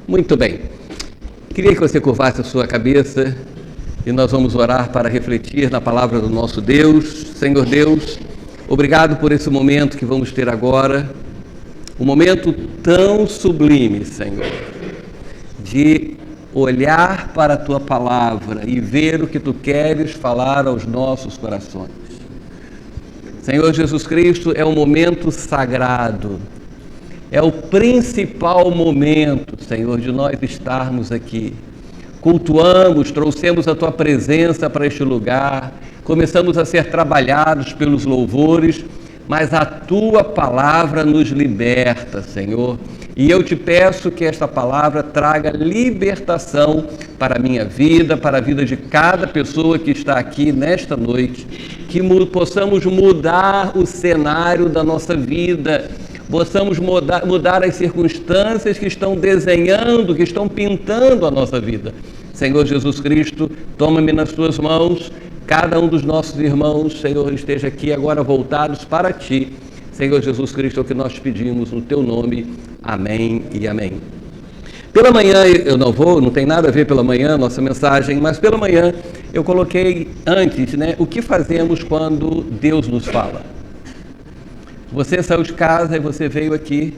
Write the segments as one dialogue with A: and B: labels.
A: Muito bem. Queria que você curvasse a sua cabeça e nós vamos orar para refletir na palavra do nosso Deus. Senhor Deus, obrigado por esse momento que vamos ter agora, um momento tão sublime, Senhor, de olhar para a Tua palavra e ver o que Tu queres falar aos nossos corações. Senhor Jesus Cristo, é um momento sagrado, é o principal momento, Senhor, de nós estarmos aqui. Cultuamos, trouxemos a Tua presença para este lugar, começamos a ser trabalhados pelos louvores, mas a Tua palavra nos liberta, Senhor. E eu te peço que esta palavra traga libertação para a minha vida, para a vida de cada pessoa que está aqui nesta noite, que possamos mudar o cenário da nossa vida, possamos mudar as circunstâncias que estão desenhando, que estão pintando a nossa vida. Senhor Jesus Cristo, toma-me nas Tuas mãos, cada um dos nossos irmãos, Senhor, esteja aqui agora voltados para Ti. Senhor Jesus Cristo, é o que nós pedimos no Teu nome. Amém e amém. Pela manhã, não tem nada a ver pela manhã, nossa mensagem, mas pela manhã eu coloquei antes, o que fazemos quando Deus nos fala. Você saiu de casa e você veio aqui,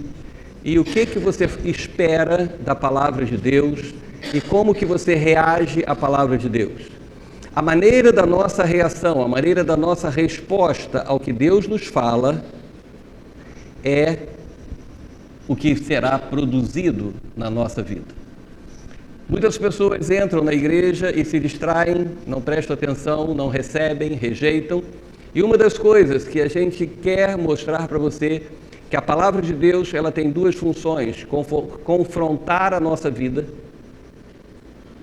A: e o que você espera da palavra de Deus e como que você reage à palavra de Deus? A maneira da nossa reação, a maneira da nossa resposta ao que Deus nos fala é o que será produzido na nossa vida. Muitas pessoas entram na igreja e se distraem, não prestam atenção, não recebem, rejeitam. E uma das coisas que a gente quer mostrar para você, que a palavra de Deus ela tem duas funções: confrontar a nossa vida.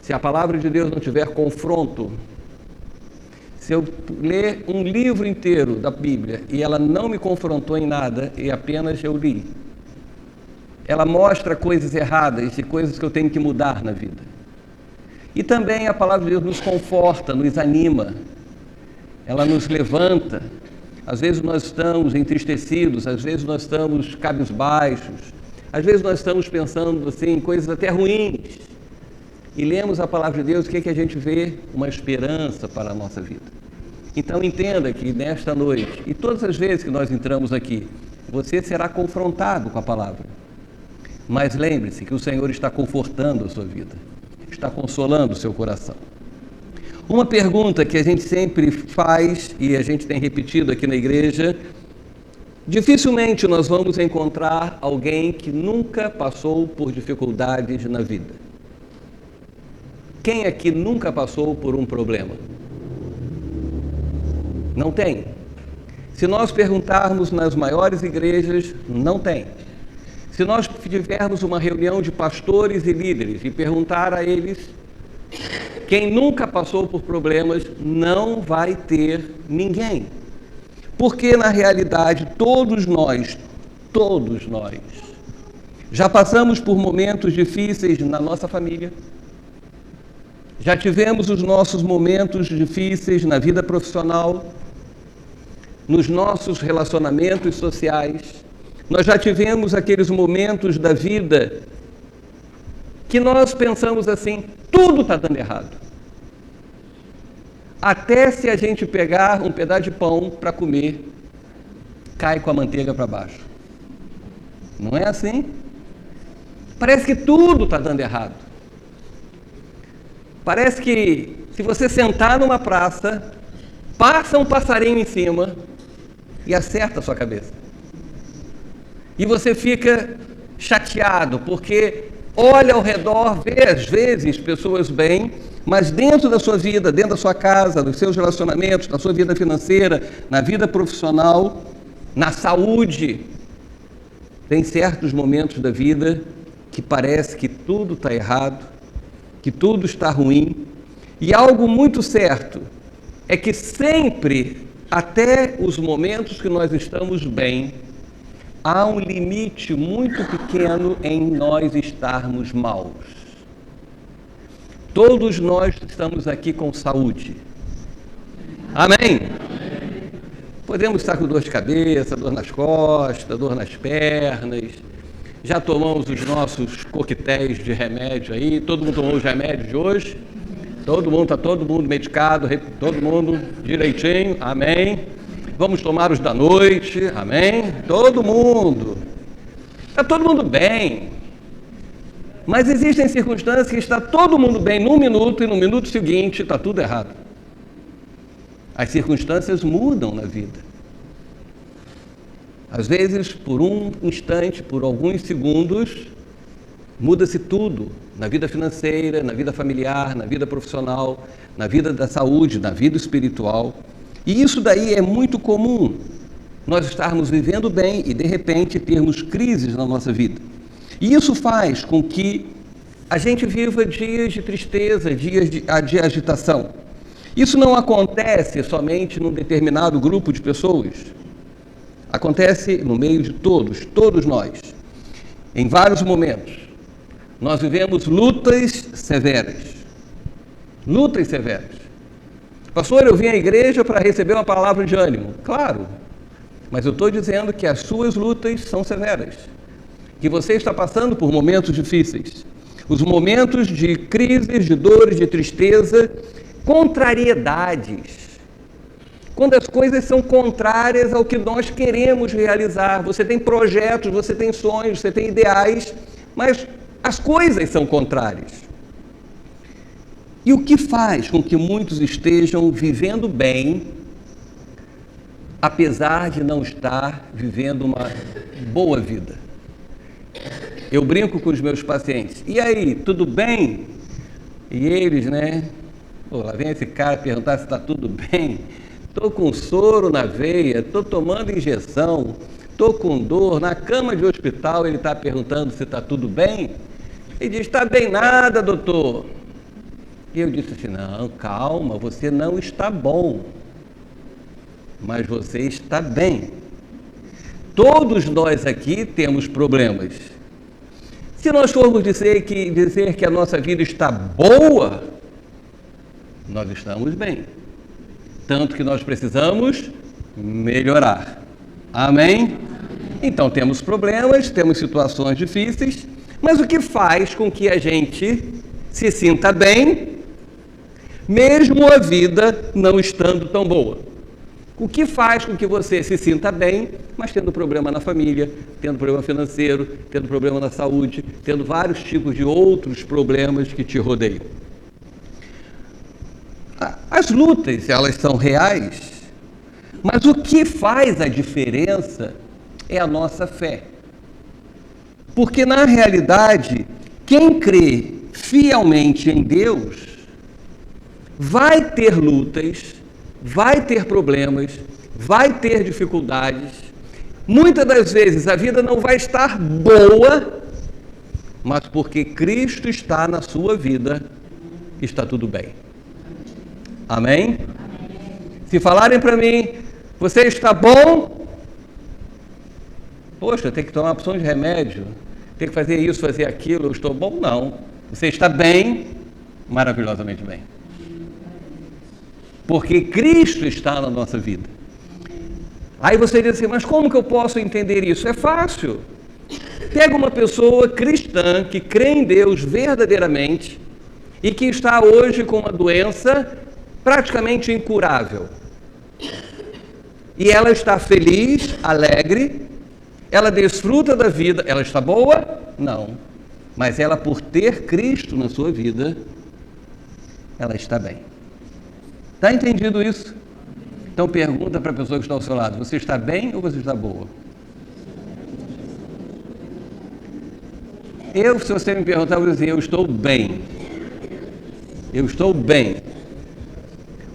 A: Se a palavra de Deus não tiver confronto, se eu ler um livro inteiro da Bíblia e ela não me confrontou em nada e apenas eu li, ela mostra coisas erradas e coisas que eu tenho que mudar na vida. E também a palavra de Deus nos conforta, nos anima, ela nos levanta. Às vezes nós estamos entristecidos, às vezes nós estamos cabisbaixos, às vezes nós estamos pensando assim, em coisas até ruins. E lemos a palavra de Deus, o que a gente vê? Uma esperança para a nossa vida. Então entenda que nesta noite, e todas as vezes que nós entramos aqui, você será confrontado com a palavra. Mas lembre-se que o Senhor está confortando a sua vida, está consolando o seu coração. Uma pergunta que a gente sempre faz, e a gente tem repetido aqui na igreja, dificilmente nós vamos encontrar alguém que nunca passou por dificuldades na vida. Quem aqui nunca passou por um problema? Não tem. Se nós perguntarmos nas maiores igrejas, não tem. Se nós tivermos uma reunião de pastores e líderes e perguntar a eles, quem nunca passou por problemas, não vai ter ninguém. Porque na realidade todos nós, já passamos por momentos difíceis na nossa família, já tivemos os nossos momentos difíceis na vida profissional, nos nossos relacionamentos sociais, nós já tivemos aqueles momentos da vida que nós pensamos assim, tudo está dando errado. Até se a gente pegar um pedaço de pão para comer, cai com a manteiga para baixo. Não é assim? Parece que tudo está dando errado. Parece que se você sentar numa praça, passa um passarinho em cima e acerta a sua cabeça. E você fica chateado, porque olha ao redor, vê às vezes pessoas bem, mas dentro da sua vida, dentro da sua casa, dos seus relacionamentos, na sua vida financeira, na vida profissional, na saúde, tem certos momentos da vida que parece que tudo está errado, que tudo está ruim, e algo muito certo é que sempre, até os momentos que nós estamos bem, há um limite muito pequeno em nós estarmos maus. Todos nós estamos aqui com saúde. Amém? Podemos estar com dor de cabeça, dor nas costas, dor nas pernas. Já tomamos os nossos coquetéis de remédio aí? Todo mundo tomou os remédios de hoje? Está todo mundo medicado, todo mundo direitinho, amém? Vamos tomar os da noite, amém? Todo mundo. Está todo mundo bem. Mas existem circunstâncias que está todo mundo bem num minuto e no minuto seguinte está tudo errado. As circunstâncias mudam na vida. Às vezes, por um instante, por alguns segundos, muda-se tudo, na vida financeira, na vida familiar, na vida profissional, na vida da saúde, na vida espiritual. E isso daí é muito comum, nós estarmos vivendo bem e, de repente, termos crises na nossa vida. E isso faz com que a gente viva dias de tristeza, dias de agitação. Isso não acontece somente num determinado grupo de pessoas. Acontece no meio de todos nós, em vários momentos. Nós vivemos lutas severas. Lutas severas. Pastor, eu vim à igreja para receber uma palavra de ânimo. Claro, mas eu estou dizendo que as suas lutas são severas. Que você está passando por momentos difíceis. Os momentos de crises, de dores, de tristeza, contrariedades. Quando as coisas são contrárias ao que nós queremos realizar. Você tem projetos, você tem sonhos, você tem ideais, mas as coisas são contrárias. E o que faz com que muitos estejam vivendo bem, apesar de não estar vivendo uma boa vida? Eu brinco com os meus pacientes. E aí, tudo bem? E eles, Pô, lá vem esse cara perguntar se está tudo bem. Estou com soro na veia, estou tomando injeção, estou com dor, na cama de hospital ele está perguntando se está tudo bem. Ele diz, está bem nada, doutor. E eu disse assim, não, calma, você não está bom, mas você está bem. Todos nós aqui temos problemas. Se nós formos dizer que a nossa vida está boa, nós estamos bem. Tanto que nós precisamos melhorar. Amém? Então temos problemas, temos situações difíceis, mas o que faz com que a gente se sinta bem, mesmo a vida não estando tão boa? O que faz com que você se sinta bem, mas tendo problema na família, tendo problema financeiro, tendo problema na saúde, tendo vários tipos de outros problemas que te rodeiam? As lutas, elas são reais, mas o que faz a diferença é a nossa fé. Porque, na realidade, quem crê fielmente em Deus vai ter lutas, vai ter problemas, vai ter dificuldades. Muitas das vezes a vida não vai estar boa, mas porque Cristo está na sua vida, está tudo bem. Amém? Se falarem para mim, você está bom? Poxa, tem que tomar uma opção de remédio, tem que fazer isso, fazer aquilo, eu estou bom? Não. Você está bem, maravilhosamente bem. Porque Cristo está na nossa vida. Aí você diz assim, mas como que eu posso entender isso? É fácil. Pega uma pessoa cristã que crê em Deus verdadeiramente e que está hoje com uma doença praticamente incurável. E ela está feliz, alegre, ela desfruta da vida. Ela está boa? Não. Mas ela, por ter Cristo na sua vida, ela está bem. Está entendido isso? Então pergunta para a pessoa que está ao seu lado, você está bem ou você está boa? Se você me perguntar, eu vou dizer, eu estou bem. Eu estou bem.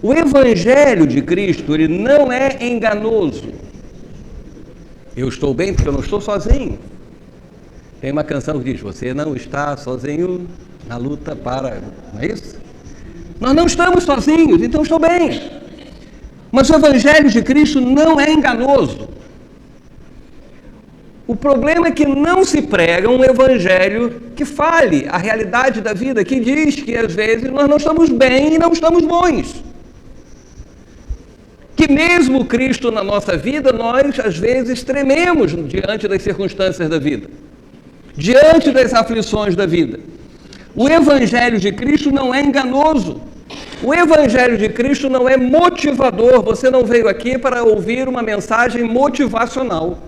A: O Evangelho de Cristo, ele não é enganoso. Eu estou bem porque eu não estou sozinho. Tem uma canção que diz, você não está sozinho na luta para... Não é isso? Nós não estamos sozinhos, então estou bem. Mas o Evangelho de Cristo não é enganoso. O problema é que não se prega um Evangelho que fale a realidade da vida, que diz que às vezes nós não estamos bem e não estamos bons. Que mesmo Cristo na nossa vida, nós às vezes trememos diante das circunstâncias da vida. diante das aflições da vida. O Evangelho de Cristo não é enganoso. O Evangelho de Cristo não é motivador. Você não veio aqui para ouvir uma mensagem motivacional,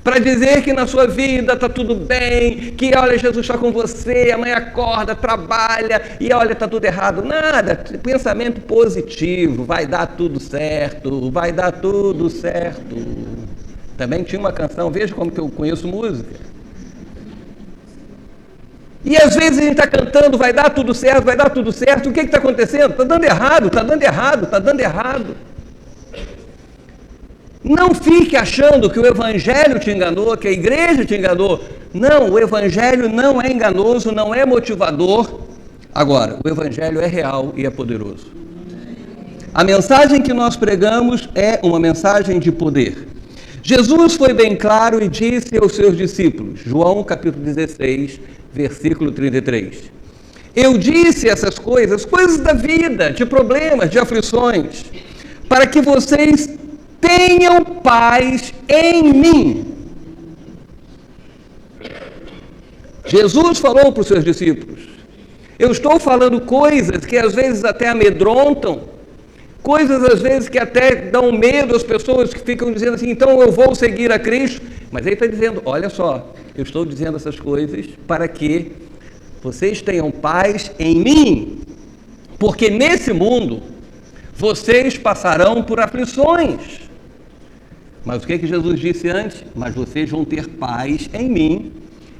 A: para dizer que na sua vida está tudo bem, que olha, Jesus está com você, amanhã acorda, trabalha e olha, está tudo errado. Nada, pensamento positivo, vai dar tudo certo, vai dar tudo certo. Também tinha uma canção, veja como que eu conheço música. E às vezes a gente está cantando, vai dar tudo certo, vai dar tudo certo. O que está acontecendo? Está dando errado, está dando errado, está dando errado. Não fique achando que o Evangelho te enganou, que a igreja te enganou. Não, o Evangelho não é enganoso, não é motivador. Agora, o Evangelho é real e é poderoso. A mensagem que nós pregamos é uma mensagem de poder. Jesus foi bem claro e disse aos seus discípulos, João capítulo 16, versículo 33. Eu disse essas coisas da vida, de problemas, de aflições, para que vocês tenham paz em mim. Jesus falou para os seus discípulos, eu estou falando coisas que às vezes até amedrontam, coisas às vezes que até dão medo às pessoas que ficam dizendo assim, então eu vou seguir a Cristo. Mas ele está dizendo, olha só, eu estou dizendo essas coisas para que vocês tenham paz em mim, porque nesse mundo vocês passarão por aflições. Mas o que Jesus disse antes? Mas vocês vão ter paz em mim,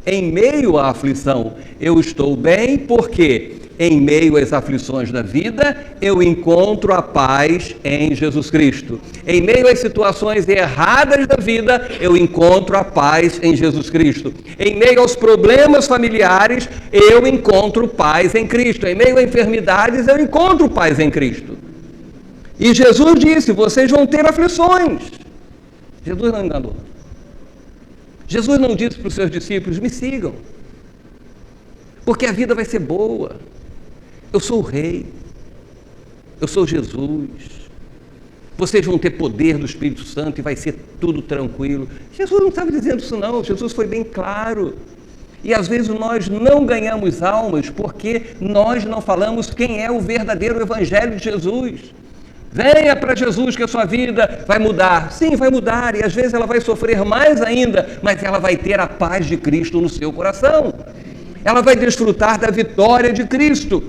A: em meio à aflição. Eu estou bem porque em meio às aflições da vida, eu encontro a paz em Jesus Cristo. Em meio às situações erradas da vida, eu encontro a paz em Jesus Cristo. Em meio aos problemas familiares, eu encontro paz em Cristo. Em meio a enfermidades, eu encontro paz em Cristo. E Jesus disse, vocês vão ter aflições. Jesus não enganou. Jesus não disse para os seus discípulos, me sigam, porque a vida vai ser boa. Eu sou o Rei, eu sou Jesus, vocês vão ter poder do Espírito Santo e vai ser tudo tranquilo. Jesus não estava dizendo isso não, Jesus foi bem claro. E às vezes nós não ganhamos almas porque nós não falamos quem é o verdadeiro Evangelho de Jesus. Venha para Jesus que a sua vida vai mudar. Sim, vai mudar e às vezes ela vai sofrer mais ainda, mas ela vai ter a paz de Cristo no seu coração. Ela vai desfrutar da vitória de Cristo.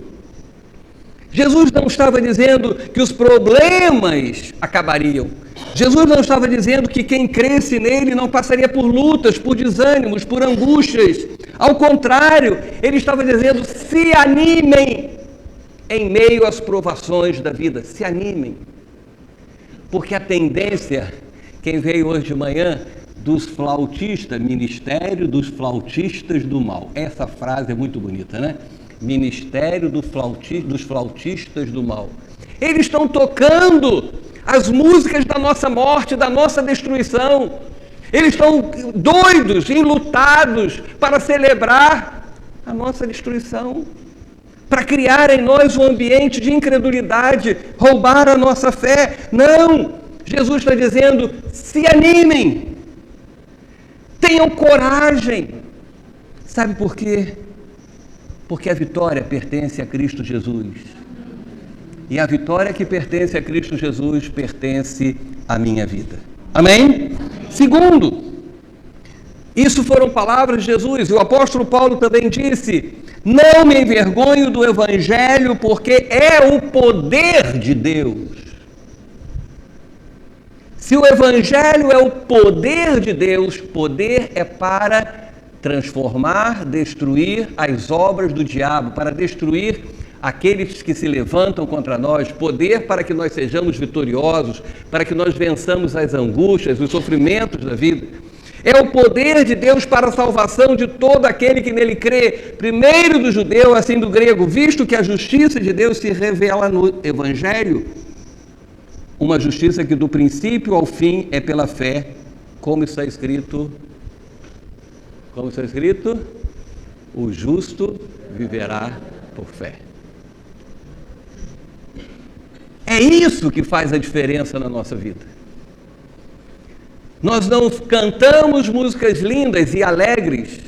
A: Jesus não estava dizendo que os problemas acabariam. Jesus não estava dizendo que quem cresce nele não passaria por lutas, por desânimos, por angústias. Ao contrário, ele estava dizendo, se animem em meio às provações da vida. Se animem. Porque a tendência, quem veio hoje de manhã, dos flautistas, Ministério dos Flautistas do Mal. Essa frase é muito bonita, né? Ministério dos Flautistas do Mal. Eles estão tocando as músicas da nossa morte, da nossa destruição. Eles estão doidos, enlutados para celebrar a nossa destruição, para criar em nós um ambiente de incredulidade, roubar a nossa fé. Não! Jesus está dizendo, se animem, tenham coragem. Sabe por quê? Porque a vitória pertence a Cristo Jesus. E a vitória que pertence a Cristo Jesus pertence à minha vida. Amém? Segundo, isso foram palavras de Jesus. E o apóstolo Paulo também disse, não me envergonho do Evangelho, porque é o poder de Deus. Se o Evangelho é o poder de Deus, poder é para transformar, destruir as obras do diabo, para destruir aqueles que se levantam contra nós, poder para que nós sejamos vitoriosos, para que nós vençamos as angústias, os sofrimentos da vida. É o poder de Deus para a salvação de todo aquele que nele crê, primeiro do judeu, assim do grego, visto que a justiça de Deus se revela no Evangelho, uma justiça que do princípio ao fim é pela fé, como está escrito, o justo viverá por fé. É isso que faz a diferença na nossa vida. Nós não cantamos músicas lindas e alegres.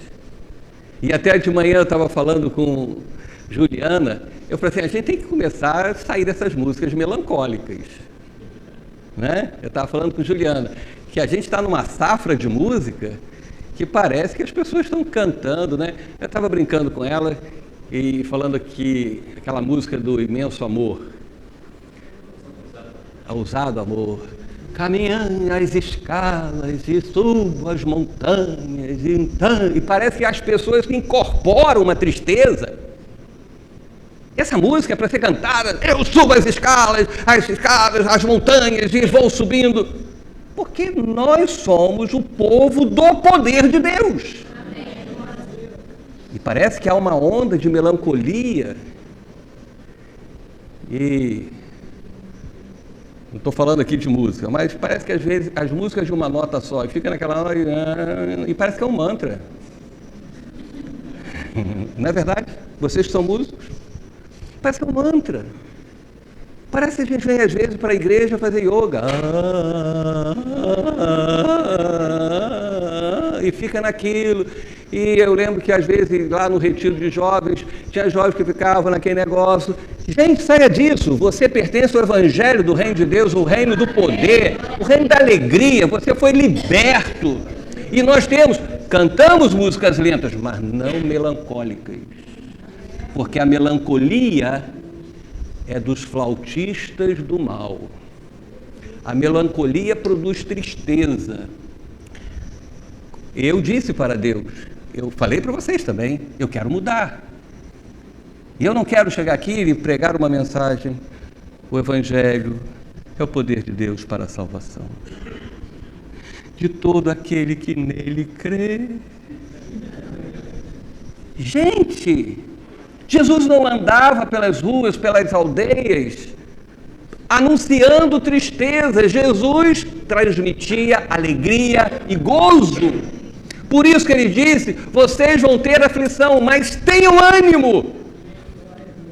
A: E até de manhã eu estava falando com Juliana, eu falei assim, a gente tem que começar a sair dessas músicas melancólicas. Né? Eu estava falando com Juliana, que a gente está numa safra de música que parece que as pessoas estão cantando, né? Eu estava brincando com ela e falando que aquela música do Imenso Amor, Ousado Amor, caminhando as escalas e subo as montanhas, e parece que as pessoas incorporam uma tristeza. Essa música é para ser cantada, eu subo as escalas, as montanhas e vou subindo, porque nós somos o povo do poder de Deus. E parece que há uma onda de melancolia, e não estou falando aqui de música, mas parece que às vezes as músicas de uma nota só, e fica naquela hora, e parece que é um mantra. Não é verdade? Vocês que são músicos, parece que é um mantra. Parece que a gente vem às vezes para a igreja fazer yoga, e fica naquilo. E eu lembro que às vezes lá no retiro de jovens, tinha jovens que ficavam naquele negócio. Gente, saia disso, você pertence ao evangelho do reino de Deus, o reino do poder, o reino da alegria, você foi liberto. E nós cantamos músicas lentas, mas não melancólicas, porque a melancolia é dos flautistas do mal. A melancolia produz tristeza. Eu disse para Deus, eu falei para vocês também, eu quero mudar. E eu não quero chegar aqui e pregar uma mensagem, o Evangelho é o poder de Deus para a salvação de todo aquele que nele crê. Gente, Jesus não andava pelas ruas, pelas aldeias, anunciando tristeza. Jesus transmitia alegria e gozo. Por isso que ele disse, vocês vão ter aflição, mas tenham ânimo.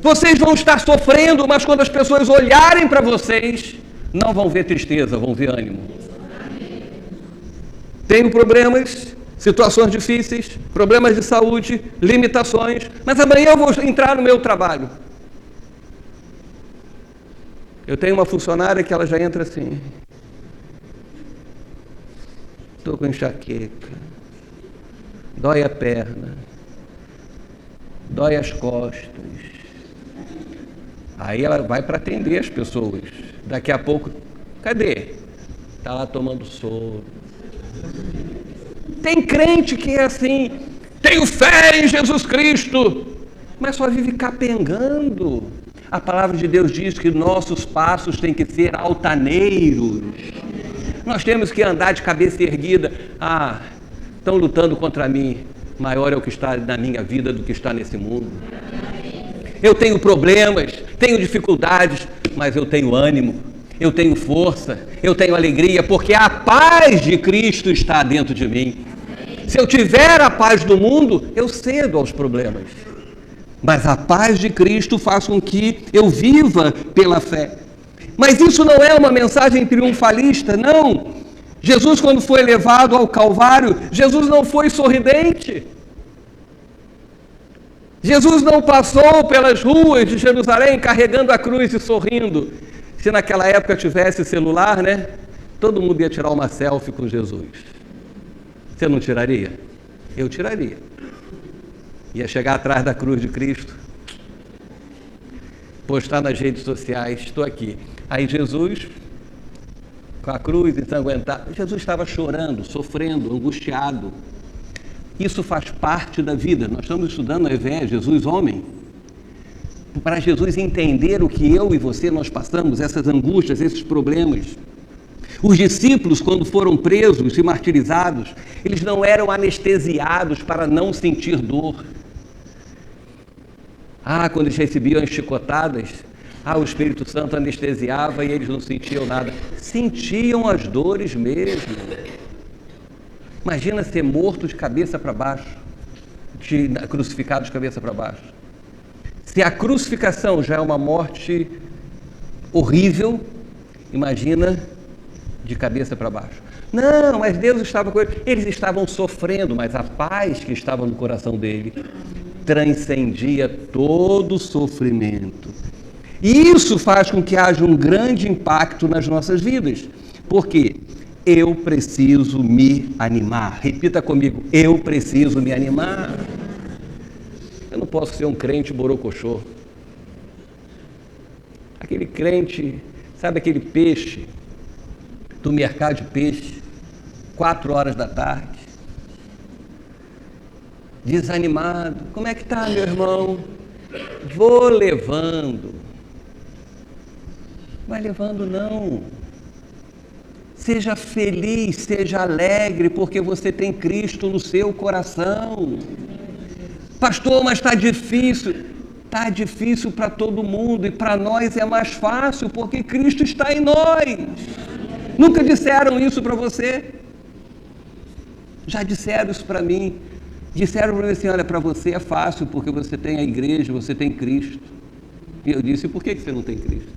A: Vocês vão estar sofrendo, mas quando as pessoas olharem para vocês, não vão ver tristeza, vão ver ânimo. Tenho problemas, situações difíceis, problemas de saúde, limitações, mas amanhã eu vou entrar no meu trabalho. Eu tenho uma funcionária que ela já entra assim, estou com enxaqueca, dói a perna, dói as costas. Aí ela vai para atender as pessoas. Daqui a pouco, cadê? Está lá tomando soro. Tem crente que é assim, tenho fé em Jesus Cristo, mas só vive capengando. A palavra de Deus diz que nossos passos têm que ser altaneiros. Nós temos que andar de cabeça erguida. Estão lutando contra mim. Maior é o que está na minha vida do que está nesse mundo. Eu tenho problemas, tenho dificuldades, mas eu tenho ânimo, eu tenho força, eu tenho alegria, porque a paz de Cristo está dentro de mim. Se eu tiver a paz do mundo, eu cedo aos problemas. Mas a paz de Cristo faz com que eu viva pela fé. Mas isso não é uma mensagem triunfalista, não. Jesus, quando foi levado ao Calvário, Jesus não foi sorridente. Jesus não passou pelas ruas de Jerusalém carregando a cruz e sorrindo. Se naquela época tivesse celular, né? Todo mundo ia tirar uma selfie com Jesus. Você não tiraria? Eu tiraria. Ia chegar atrás da cruz de Cristo, postar nas redes sociais, estou aqui. Aí Jesus, com a cruz ensanguentada, Jesus estava chorando, sofrendo, angustiado. Isso faz parte da vida. Nós estamos estudando Jesus homem, para Jesus entender o que eu e você nós passamos, essas angústias, esses problemas. Os discípulos, quando foram presos e martirizados, eles não eram anestesiados para não sentir dor. Quando eles recebiam as chicotadas, o Espírito Santo anestesiava e eles não sentiam nada. Sentiam as dores mesmo. Imagina ser morto de cabeça para baixo, crucificado de cabeça para baixo. Se a crucificação já é uma morte horrível, imagina de cabeça para baixo. Não, mas Deus estava com eles. Eles estavam sofrendo, mas a paz que estava no coração dele transcendia todo o sofrimento. E isso faz com que haja um grande impacto nas nossas vidas. Por quê? Eu preciso me animar. Repita comigo, eu preciso me animar. Eu não posso ser um crente borocochô. Aquele crente, sabe aquele peixe do mercado de peixe, 4 horas da tarde, desanimado. Como é que tá, meu irmão? Vou levando. Vai levando não. Seja feliz, seja alegre, porque você tem Cristo no seu coração. Pastor, mas está difícil. Está difícil para todo mundo e para nós é mais fácil, porque Cristo está em nós. Nunca disseram isso para você? Já disseram isso para mim. Disseram para mim assim, olha, para você é fácil, porque você tem a igreja, você tem Cristo. E eu disse, por que você não tem Cristo?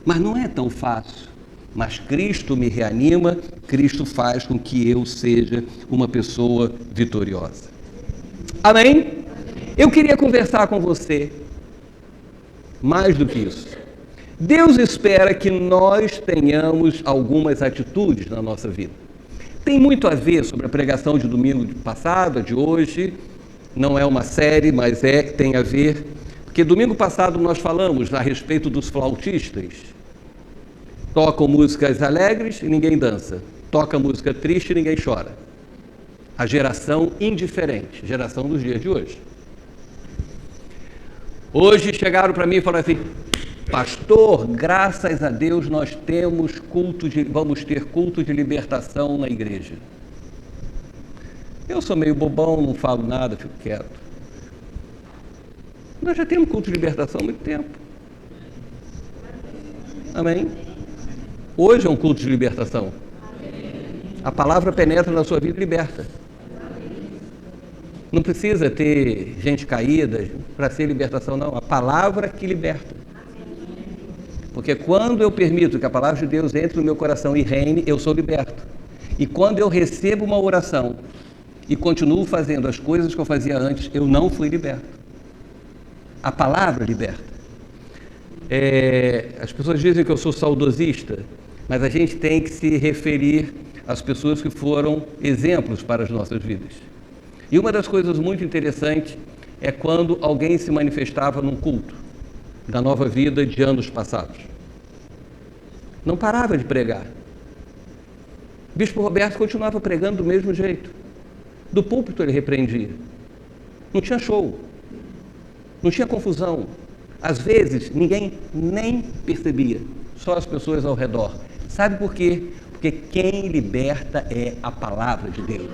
A: Mas não é tão fácil. Mas Cristo me reanima, Cristo faz com que eu seja uma pessoa vitoriosa. Amém? Eu queria conversar com você mais do que isso. Deus espera que nós tenhamos algumas atitudes na nossa vida. Tem muito a ver sobre a pregação de domingo passado, a de hoje. Não é uma série, mas tem a ver. Porque domingo passado nós falamos a respeito dos flautistas. Tocam músicas alegres e ninguém dança. Toca música triste e ninguém chora. A geração indiferente, geração dos dias de hoje. Hoje chegaram para mim e falaram assim, pastor, graças a Deus nós temos vamos ter culto de libertação na igreja. Eu sou meio bobão, não falo nada, fico quieto. Nós já temos culto de libertação há muito tempo. Amém? Hoje é um culto de libertação. A palavra penetra na sua vida e liberta. Não precisa ter gente caída para ser libertação, não. A palavra que liberta. Porque quando eu permito que a palavra de Deus entre no meu coração e reine, eu sou liberto. E quando eu recebo uma oração e continuo fazendo as coisas que eu fazia antes, eu não fui liberto. A palavra liberta. As pessoas dizem que eu sou saudosista, mas a gente tem que se referir às pessoas que foram exemplos para as nossas vidas. E uma das coisas muito interessantes é quando alguém se manifestava num culto da Nova Vida de anos passados. Não parava de pregar. O Bispo Roberto continuava pregando do mesmo jeito. Do púlpito ele repreendia. Não tinha show. Não tinha confusão. Às vezes ninguém nem percebia, só as pessoas ao redor. Sabe por quê? Porque quem liberta é a palavra de Deus.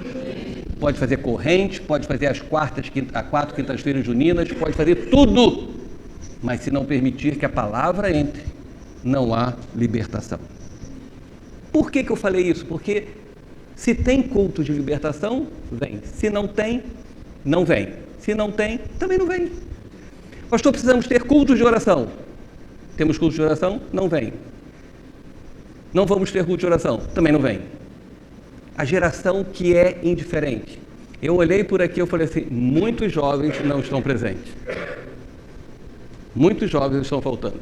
A: Pode fazer corrente, pode fazer as 4 quintas-feiras juninas, pode fazer tudo. Mas se não permitir que a palavra entre, não há libertação. Por que eu falei isso? Porque se tem culto de libertação, vem. Se não tem, não vem. Se não tem, também não vem. Pastor, precisamos ter culto de oração. Temos culto de oração? Não vem. Não vamos ter culto de oração? Também não vem. A geração que é indiferente. Eu olhei por aqui e falei assim, muitos jovens não estão presentes. Muitos jovens estão faltando.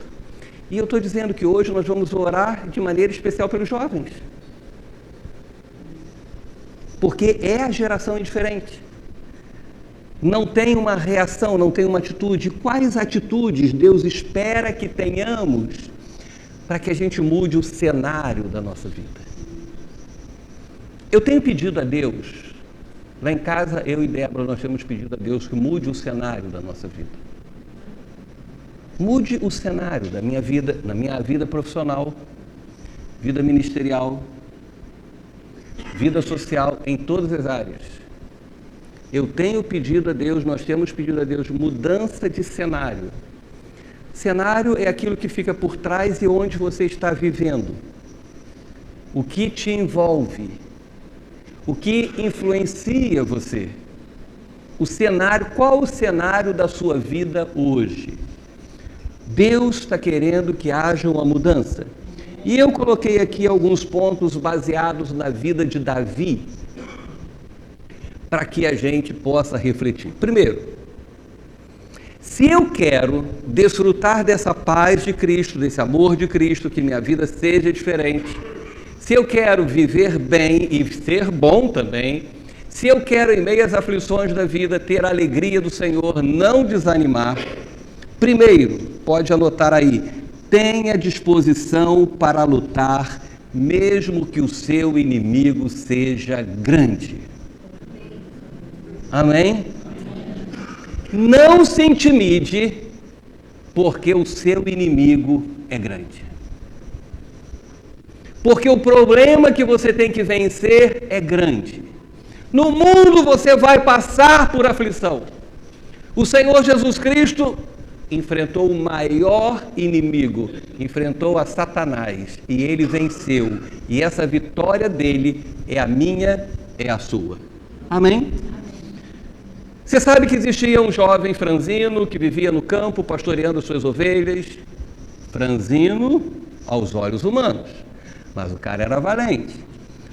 A: E eu estou dizendo que hoje nós vamos orar de maneira especial pelos jovens. Porque é a geração indiferente. Não tem uma reação, não tem uma atitude. Quais atitudes Deus espera que tenhamos para que a gente mude o cenário da nossa vida? Eu tenho pedido a Deus, lá em casa eu e Débora, nós temos pedido a Deus que mude o cenário da nossa vida. Mude o cenário da minha vida, na minha vida profissional, vida ministerial, vida social, em todas as áreas. Eu tenho pedido a Deus, nós temos pedido a Deus mudança de cenário. Cenário é aquilo que fica por trás e onde você está vivendo. O que te envolve. O que influencia você. O cenário, qual o cenário da sua vida hoje? Deus está querendo que haja uma mudança. E eu coloquei aqui alguns pontos baseados na vida de Davi, para que a gente possa refletir. Primeiro, se eu quero desfrutar dessa paz de Cristo, desse amor de Cristo, que minha vida seja diferente, se eu quero viver bem e ser bom também, se eu quero, em meio às aflições da vida, ter a alegria do Senhor, não desanimar, primeiro, pode anotar aí, tenha disposição para lutar, mesmo que o seu inimigo seja grande. Amém? Não se intimide, porque o seu inimigo é grande. Porque o problema que você tem que vencer é grande. No mundo você vai passar por aflição. O Senhor Jesus Cristo enfrentou o maior inimigo, enfrentou a Satanás, e ele venceu. E essa vitória dele é a minha, é a sua. Amém? Você sabe que existia um jovem franzino que vivia no campo pastoreando suas ovelhas, franzino aos olhos humanos, mas o cara era valente,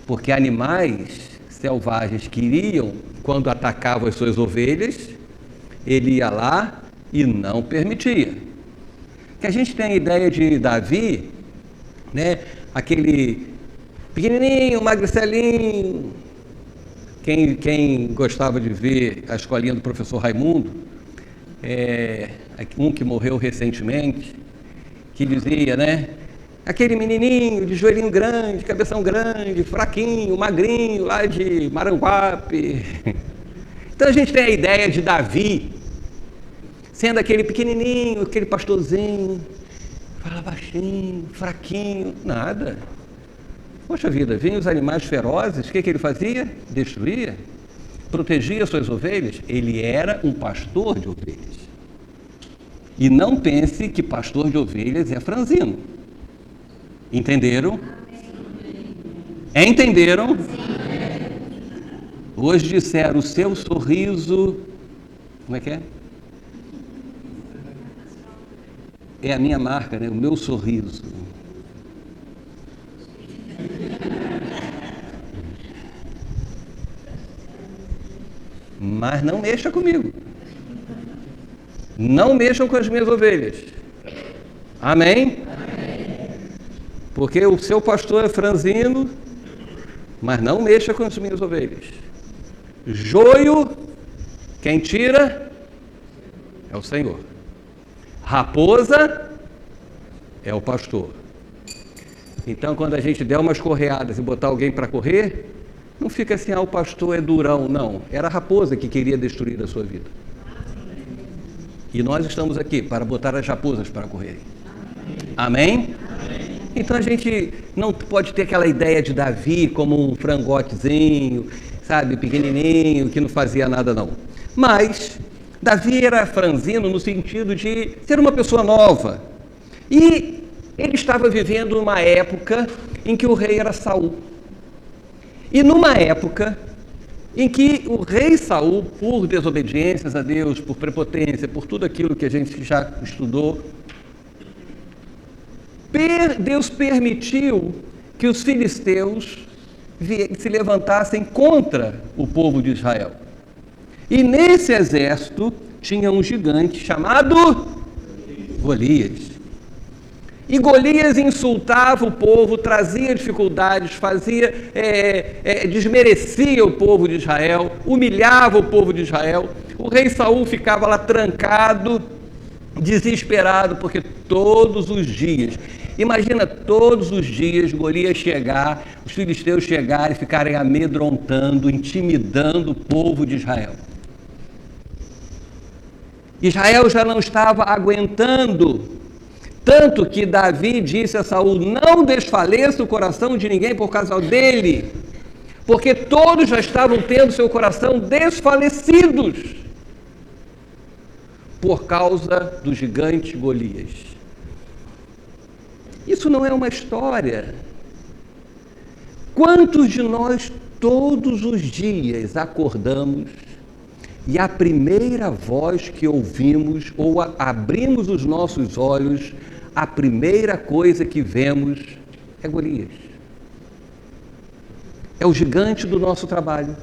A: porque animais selvagens queriam, quando atacavam as suas ovelhas, ele ia lá e não permitia. Que a gente tem a ideia de Davi, né? Aquele pequenininho, magricelinho. Quem gostava de ver a escolinha do professor Raimundo, um que morreu recentemente, que dizia, né? Aquele menininho de joelhinho grande, cabeção grande, fraquinho, magrinho, lá de Maranguape. Então a gente tem a ideia de Davi sendo aquele pequenininho, aquele pastorzinho, fala baixinho, fraquinho, nada. Poxa vida, vinham os animais ferozes, o que ele fazia? Destruía, protegia suas ovelhas. Ele era um pastor de ovelhas. E não pense que pastor de ovelhas é franzino. Entenderam? Entenderam? Hoje disseram, o seu sorriso, como é que é? É a minha marca, né? O meu sorriso. Mas não mexa comigo. Não mexam com as minhas ovelhas. Amém? Porque o seu pastor é franzino, mas não mexa com as minhas ovelhas. Joio, quem tira é o Senhor. Raposa é o pastor. Então, quando a gente der umas correadas e botar alguém para correr, não fica assim, o pastor é durão, não. Era a raposa que queria destruir a sua vida. E nós estamos aqui para botar as raposas para correrem. Amém? Então a gente não pode ter aquela ideia de Davi como um frangotezinho, sabe, pequenininho, que não fazia nada não. Mas Davi era franzino no sentido de ser uma pessoa nova. E ele estava vivendo uma época em que o rei era Saul. E numa época em que o rei Saul, por desobediências a Deus, por prepotência, por tudo aquilo que a gente já estudou, Deus permitiu que os filisteus se levantassem contra o povo de Israel. E nesse exército tinha um gigante chamado Golias. E Golias insultava o povo, trazia dificuldades, desmerecia o povo de Israel, humilhava o povo de Israel. O rei Saul ficava lá trancado, desesperado, porque todos os dias, imagina todos os dias Golias chegar, os filisteus chegarem e ficarem amedrontando, intimidando o povo de Israel. Israel já não estava aguentando. Tanto que Davi disse a Saul, não desfaleça o coração de ninguém por causa dele, porque todos já estavam tendo seu coração desfalecidos por causa do gigante Golias. Isso não é uma história. Quantos de nós todos os dias acordamos e a primeira voz que ouvimos ou abrimos os nossos olhos, a primeira coisa que vemos É Golias. É o gigante do nosso trabalho,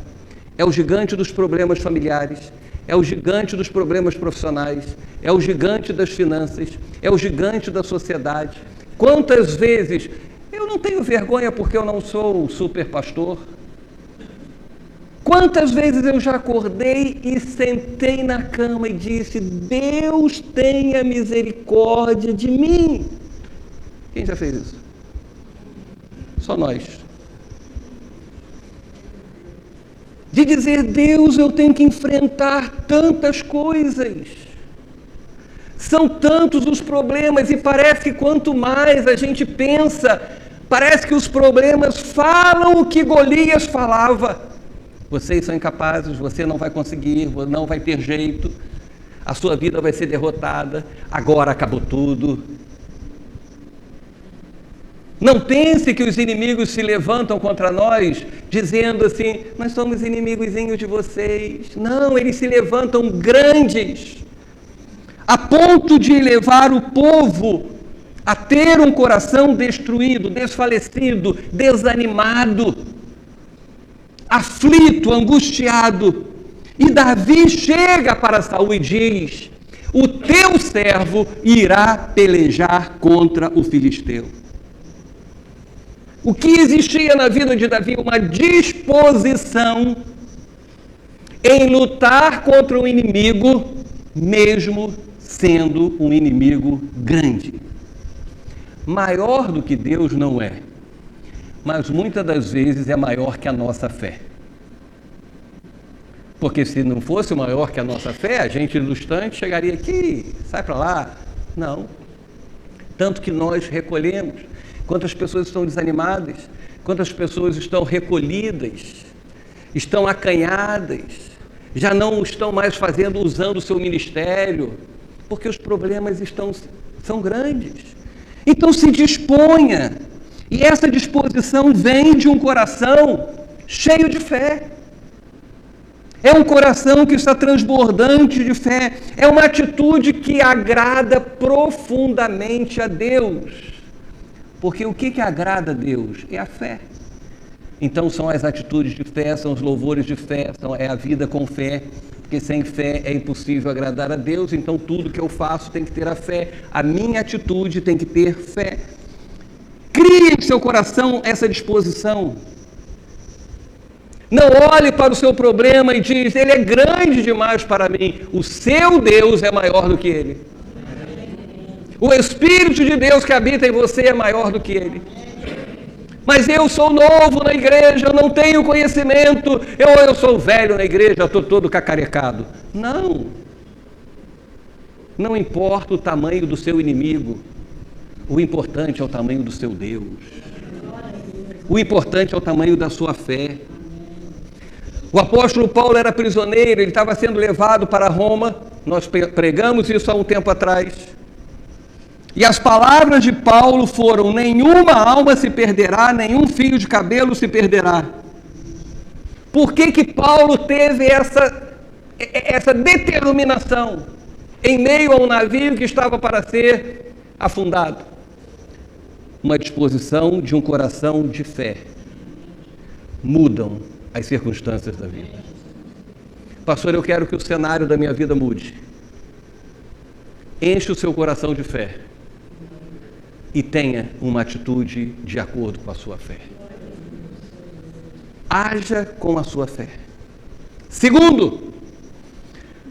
A: é o gigante dos problemas familiares, é o gigante dos problemas profissionais, é o gigante das finanças, é o gigante da sociedade. Quantas vezes eu não tenho vergonha porque eu não sou o super pastor? Quantas vezes eu já acordei e sentei na cama e disse: Deus tenha misericórdia de mim? Quem já fez isso? Só nós. De dizer: Deus, eu tenho que enfrentar tantas coisas. São tantos os problemas e parece que quanto mais a gente pensa, parece que os problemas falam o que Golias falava. Vocês são incapazes, você não vai conseguir, não vai ter jeito, a sua vida vai ser derrotada, agora acabou tudo. Não pense que os inimigos se levantam contra nós, dizendo assim: nós somos inimigozinhos de vocês. Não, eles se levantam grandes, a ponto de levar o povo a ter um coração destruído, desfalecido, desanimado, aflito, angustiado. E Davi chega para Saul e diz: o teu servo irá pelejar contra o filisteu. O que existia na vida de Davi? Uma disposição em lutar contra o inimigo, mesmo sendo um inimigo grande. Maior do que Deus não é, mas muitas das vezes é maior que a nossa fé. Porque se não fosse maior que a nossa fé, a gente no instante chegaria aqui, sai para lá. Não. Tanto que nós recolhemos. Quantas pessoas estão desanimadas, quantas pessoas estão recolhidas, estão acanhadas, já não estão mais usando o seu ministério, porque os problemas são grandes. Então se disponha, e essa disposição vem de um coração cheio de fé. É um coração que está transbordante de fé, é uma atitude que agrada profundamente a Deus. Porque o que agrada a Deus? É a fé. Então são as atitudes de fé, são os louvores de fé, é a vida com fé, porque sem fé é impossível agradar a Deus, então tudo que eu faço tem que ter a fé, a minha atitude tem que ter fé. Crie em seu coração essa disposição. Não olhe para o seu problema e diz: ele é grande demais para mim. O seu Deus é maior do que ele. O Espírito de Deus que habita em você é maior do que ele. Mas eu sou novo na igreja, eu não tenho conhecimento, eu sou velho na igreja, estou todo cacarecado. Não. Não importa o tamanho do seu inimigo, o importante é o tamanho do seu Deus. O importante é o tamanho da sua fé. O apóstolo Paulo era prisioneiro, ele estava sendo levado para Roma, nós pregamos isso há um tempo atrás. E as palavras de Paulo foram: nenhuma alma se perderá, nenhum fio de cabelo se perderá. Por que Paulo teve essa determinação em meio a um navio que estava para ser afundado? Uma disposição de um coração de fé. Mudam as circunstâncias da vida. Pastor, eu quero que o cenário da minha vida mude. Enche o seu coração de fé. E tenha uma atitude de acordo com a sua fé. Haja com a sua fé. Segundo,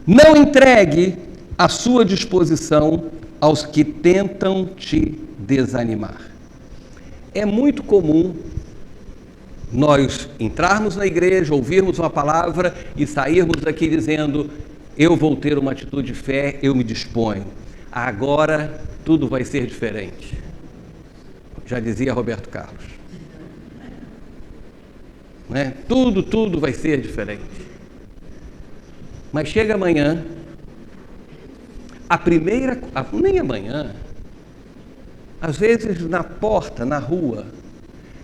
A: não entregue a sua disposição aos que tentam te desanimar. É muito comum nós entrarmos na igreja, ouvirmos uma palavra e sairmos daqui dizendo: eu vou ter uma atitude de fé, eu me disponho. Agora tudo vai ser diferente. Já dizia Roberto Carlos. Né? Tudo vai ser diferente. Mas chega amanhã, nem amanhã, às vezes na porta, na rua,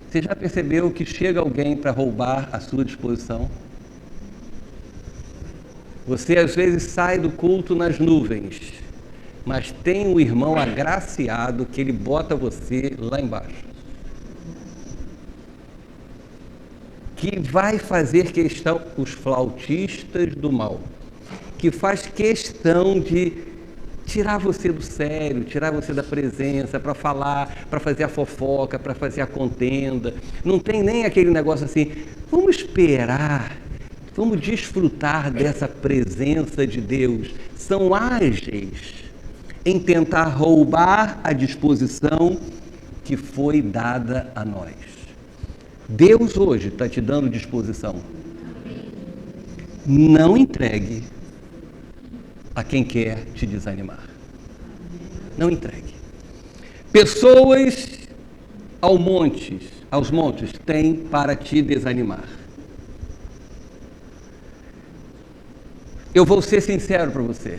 A: você já percebeu que chega alguém para roubar a sua disposição? Você às vezes sai do culto nas nuvens, mas tem um irmão agraciado que ele bota você lá embaixo. que vai fazer questão, os flautistas do mal, que faz questão de tirar você do sério, tirar você da presença, para falar, para fazer a fofoca, para fazer a contenda. Não tem nem aquele negócio assim, vamos esperar, vamos desfrutar dessa presença de Deus. São ágeis em tentar roubar a disposição que foi dada a nós. Deus hoje está te dando disposição. Não entregue a quem quer te desanimar. Não entregue. Pessoas aos montes têm para te desanimar. Eu vou ser sincero para você.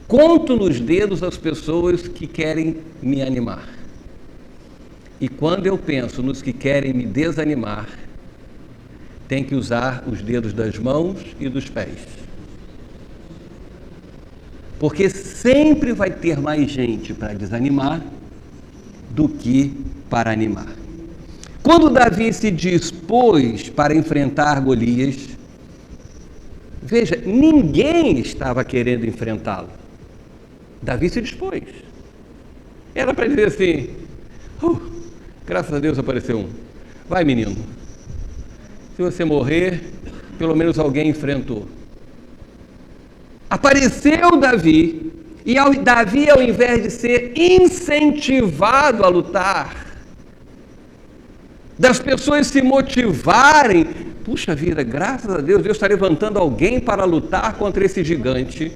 A: Conto nos dedos as pessoas que querem me animar. E quando eu penso nos que querem me desanimar, tem que usar os dedos das mãos e dos pés. Porque sempre vai ter mais gente para desanimar do que para animar. Quando Davi se dispôs para enfrentar Golias, veja, ninguém estava querendo enfrentá-lo. Davi se dispôs. Era para dizer assim, graças a Deus apareceu um. Vai, menino. Se você morrer, pelo menos alguém enfrentou. Apareceu Davi, e Davi, ao invés de ser incentivado a lutar, das pessoas se motivarem, puxa vida, graças a Deus, Deus está levantando alguém para lutar contra esse gigante.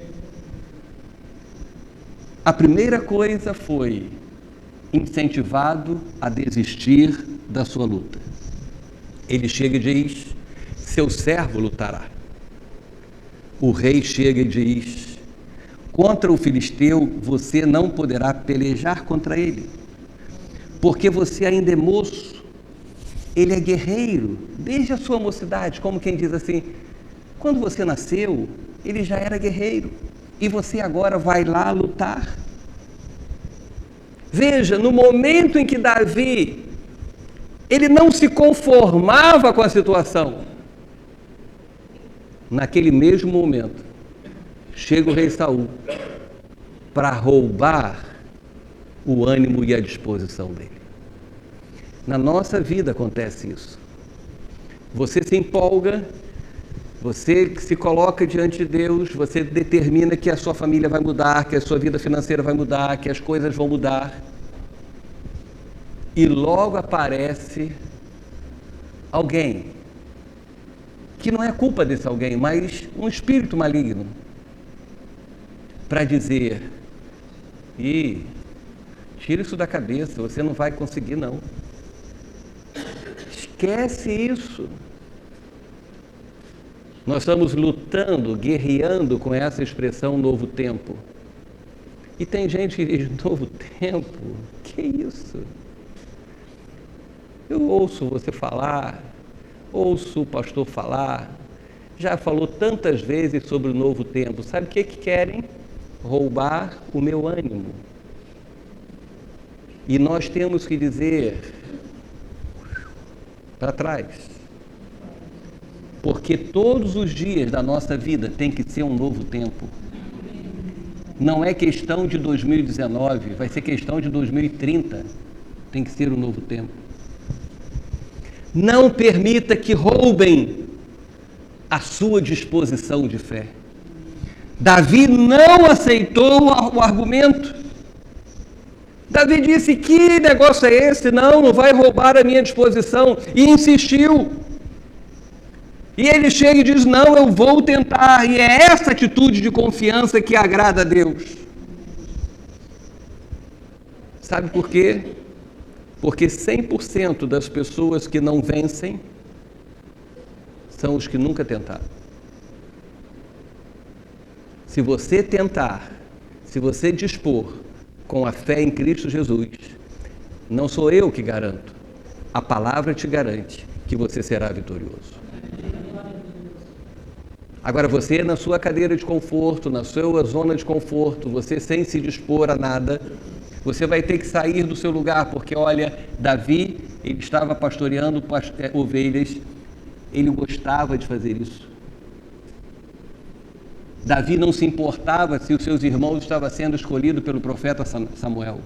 A: A primeira coisa foi incentivado a desistir da sua luta. Ele chega e diz, seu servo lutará. O rei chega e diz, contra o filisteu você não poderá pelejar contra ele, porque você ainda é moço, ele é guerreiro, desde a sua mocidade, como quem diz assim, quando você nasceu, ele já era guerreiro, e você agora vai lá lutar. Veja, no momento em que Davi, ele não se conformava com a situação, naquele mesmo momento, chega o rei Saul para roubar o ânimo e a disposição dele. Na nossa vida acontece isso. Você se empolga, você se coloca diante de Deus, você determina que a sua família vai mudar, que a sua vida financeira vai mudar, que as coisas vão mudar. E logo aparece alguém, que não é culpa desse alguém, mas um espírito maligno, para dizer, tira isso da cabeça, você não vai conseguir não. Esquece isso. Nós estamos lutando, guerreando com essa expressão novo tempo. E tem gente que diz, novo tempo? Que isso? Eu ouço você falar, ouço o pastor falar, já falou tantas vezes sobre o novo tempo. Sabe o que querem? Roubar o meu ânimo. E nós temos que dizer, para trás. Porque todos os dias da nossa vida tem que ser um novo tempo. Não é questão de 2019, vai ser questão de 2030. Tem que ser um novo tempo. Não permita que roubem a sua disposição de fé. Davi não aceitou o argumento. Davi disse, que negócio é esse? Não vai roubar a minha disposição. E insistiu. E ele chega e diz, não, eu vou tentar. E é essa atitude de confiança que agrada a Deus. Sabe por quê? Porque 100% das pessoas que não vencem são os que nunca tentaram. Se você tentar, se você dispor com a fé em Cristo Jesus, não sou eu que garanto, a palavra te garante que você será vitorioso. Agora você na sua cadeira de conforto, na sua zona de conforto, você sem se dispor a nada, você vai ter que sair do seu lugar, porque olha, Davi, ele estava pastoreando ovelhas ele gostava de fazer isso. Davi não se importava se os seus irmãos estavam sendo escolhidos pelo profeta Samuel.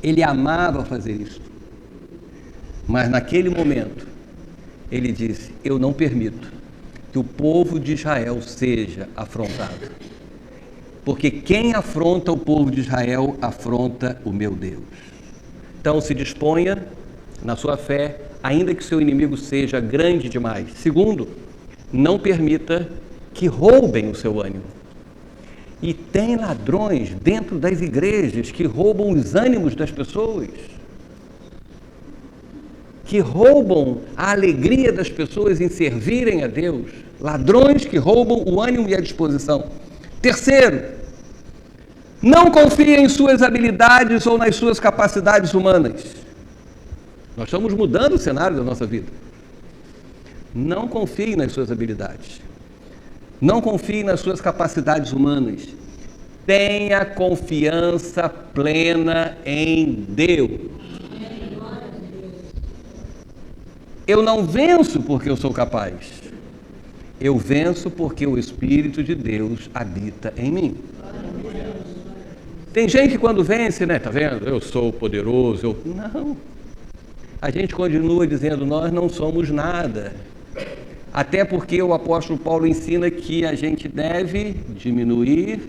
A: Ele amava fazer isso. Mas naquele momento, ele disse: eu não permito que o povo de Israel seja afrontado. Porque quem afronta o povo de Israel, afronta o meu Deus. Então se disponha na sua fé, ainda que seu inimigo seja grande demais. Segundo, não permita que roubem o seu ânimo. E tem ladrões dentro das igrejas que roubam os ânimos das pessoas, que roubam a alegria das pessoas em servirem a Deus. Ladrões que roubam o ânimo e a disposição. Terceiro, não confie em suas habilidades ou nas suas capacidades humanas. Nós estamos mudando o cenário da nossa vida. Não confie nas suas habilidades. Não confie nas suas capacidades humanas. Tenha confiança plena em Deus. Eu não venço porque eu sou capaz. Eu venço porque o Espírito de Deus habita em mim. Tem gente que quando vence, né? Tá vendo? Eu sou poderoso. Não. A gente continua dizendo, nós não somos nada. Até porque o apóstolo Paulo ensina que a gente deve diminuir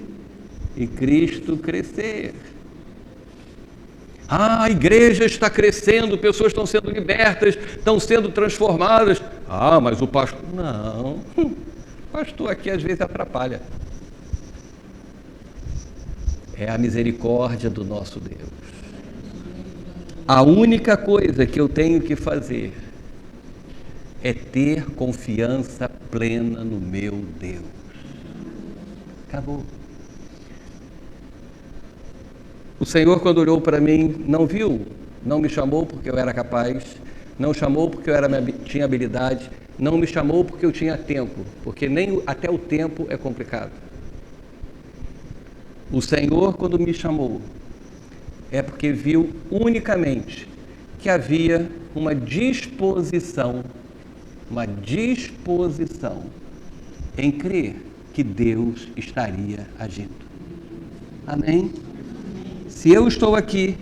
A: e Cristo crescer. A igreja está crescendo, pessoas estão sendo libertas, estão sendo transformadas. Mas o pastor... Não, o pastor aqui às vezes atrapalha. É a misericórdia do nosso Deus. A única coisa que eu tenho que fazer é ter confiança plena no meu Deus. Acabou. O Senhor, quando olhou para mim, não viu, não me chamou porque eu era capaz, não chamou porque eu tinha habilidade, não me chamou porque eu tinha tempo, porque nem até o tempo é complicado. O Senhor, quando me chamou, é porque viu unicamente que havia uma disposição em crer que Deus estaria agindo. Amém? Se eu estou aqui,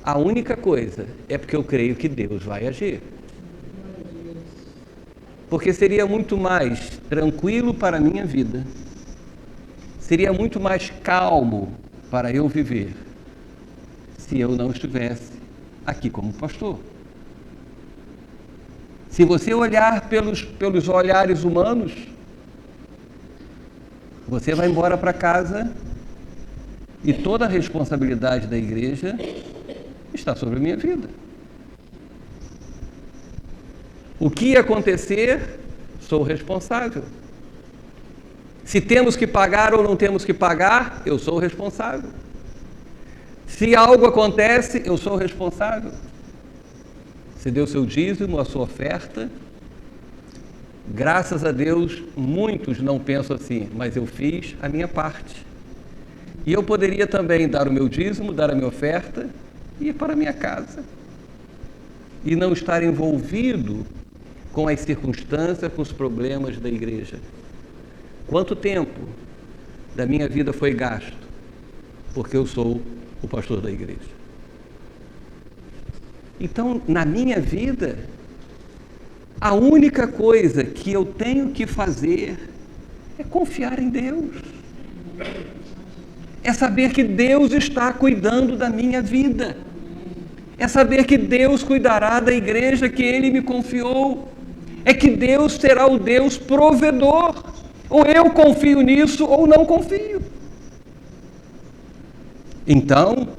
A: a única coisa é porque eu creio que Deus vai agir. Porque seria muito mais tranquilo para a minha vida, seria muito mais calmo para eu viver, se eu não estivesse aqui como pastor. Se você olhar pelos olhares humanos, você vai embora para casa e toda a responsabilidade da igreja está sobre a minha vida. O que acontecer, sou responsável. Se temos que pagar ou não temos que pagar, eu sou responsável. Se algo acontece, eu sou responsável. Você deu seu dízimo, a sua oferta. Graças a Deus, muitos não pensam assim, mas eu fiz a minha parte. E eu poderia também dar o meu dízimo, dar a minha oferta e ir para a minha casa. E não estar envolvido com as circunstâncias, com os problemas da igreja. Quanto tempo da minha vida foi gasto porque eu sou o pastor da igreja? Então, na minha vida, a única coisa que eu tenho que fazer é confiar em Deus. É saber que Deus está cuidando da minha vida. É saber que Deus cuidará da igreja que Ele me confiou. É que Deus será o Deus provedor. Ou eu confio nisso ou não confio. Então,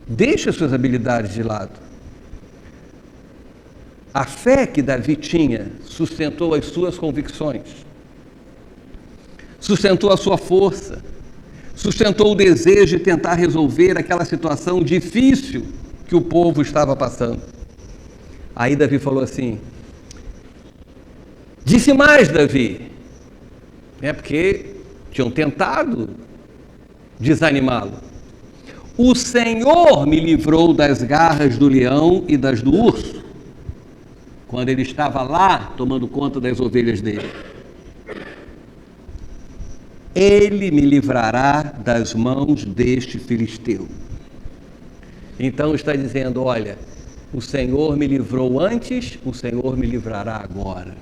A: deixe as suas habilidades de lado. A fé que Davi tinha sustentou as suas convicções, sustentou a sua força, sustentou o desejo de tentar resolver aquela situação difícil que o povo estava passando. Aí Davi falou assim, disse mais Davi, porque tinham tentado desanimá-lo. O Senhor me livrou das garras do leão e das do urso. quando ele estava lá tomando conta das ovelhas dele. Ele me livrará das mãos deste filisteu. Então está dizendo, olha, o Senhor me livrou antes, o Senhor me livrará agora.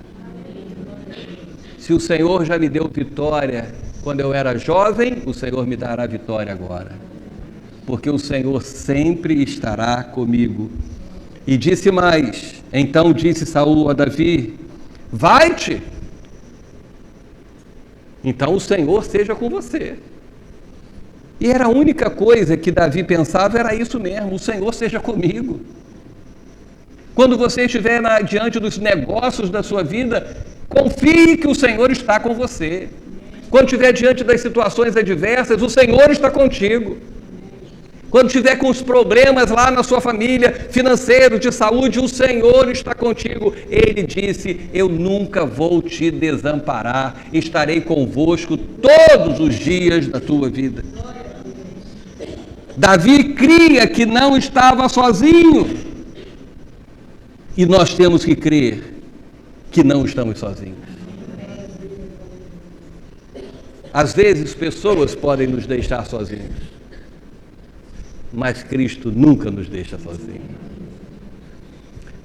A: Se o Senhor já me deu vitória quando eu era jovem, o Senhor me dará vitória agora. Porque o Senhor sempre estará comigo. E disse mais, então disse Saul a Davi, vai-te. Então o Senhor seja com você. E era a única coisa que Davi pensava, era isso mesmo, o Senhor seja comigo. Quando você estiver diante dos negócios da sua vida, confie que o Senhor está com você. Quando estiver diante das situações adversas, o Senhor está contigo. Quando estiver com os problemas lá na sua família, financeiro, de saúde, o Senhor está contigo. Ele disse, eu nunca vou te desamparar, estarei convosco todos os dias da tua vida. Davi cria que não estava sozinho. E nós temos que crer que não estamos sozinhos. Às vezes, pessoas podem nos deixar sozinhos. Mas Cristo nunca nos deixa sozinhos.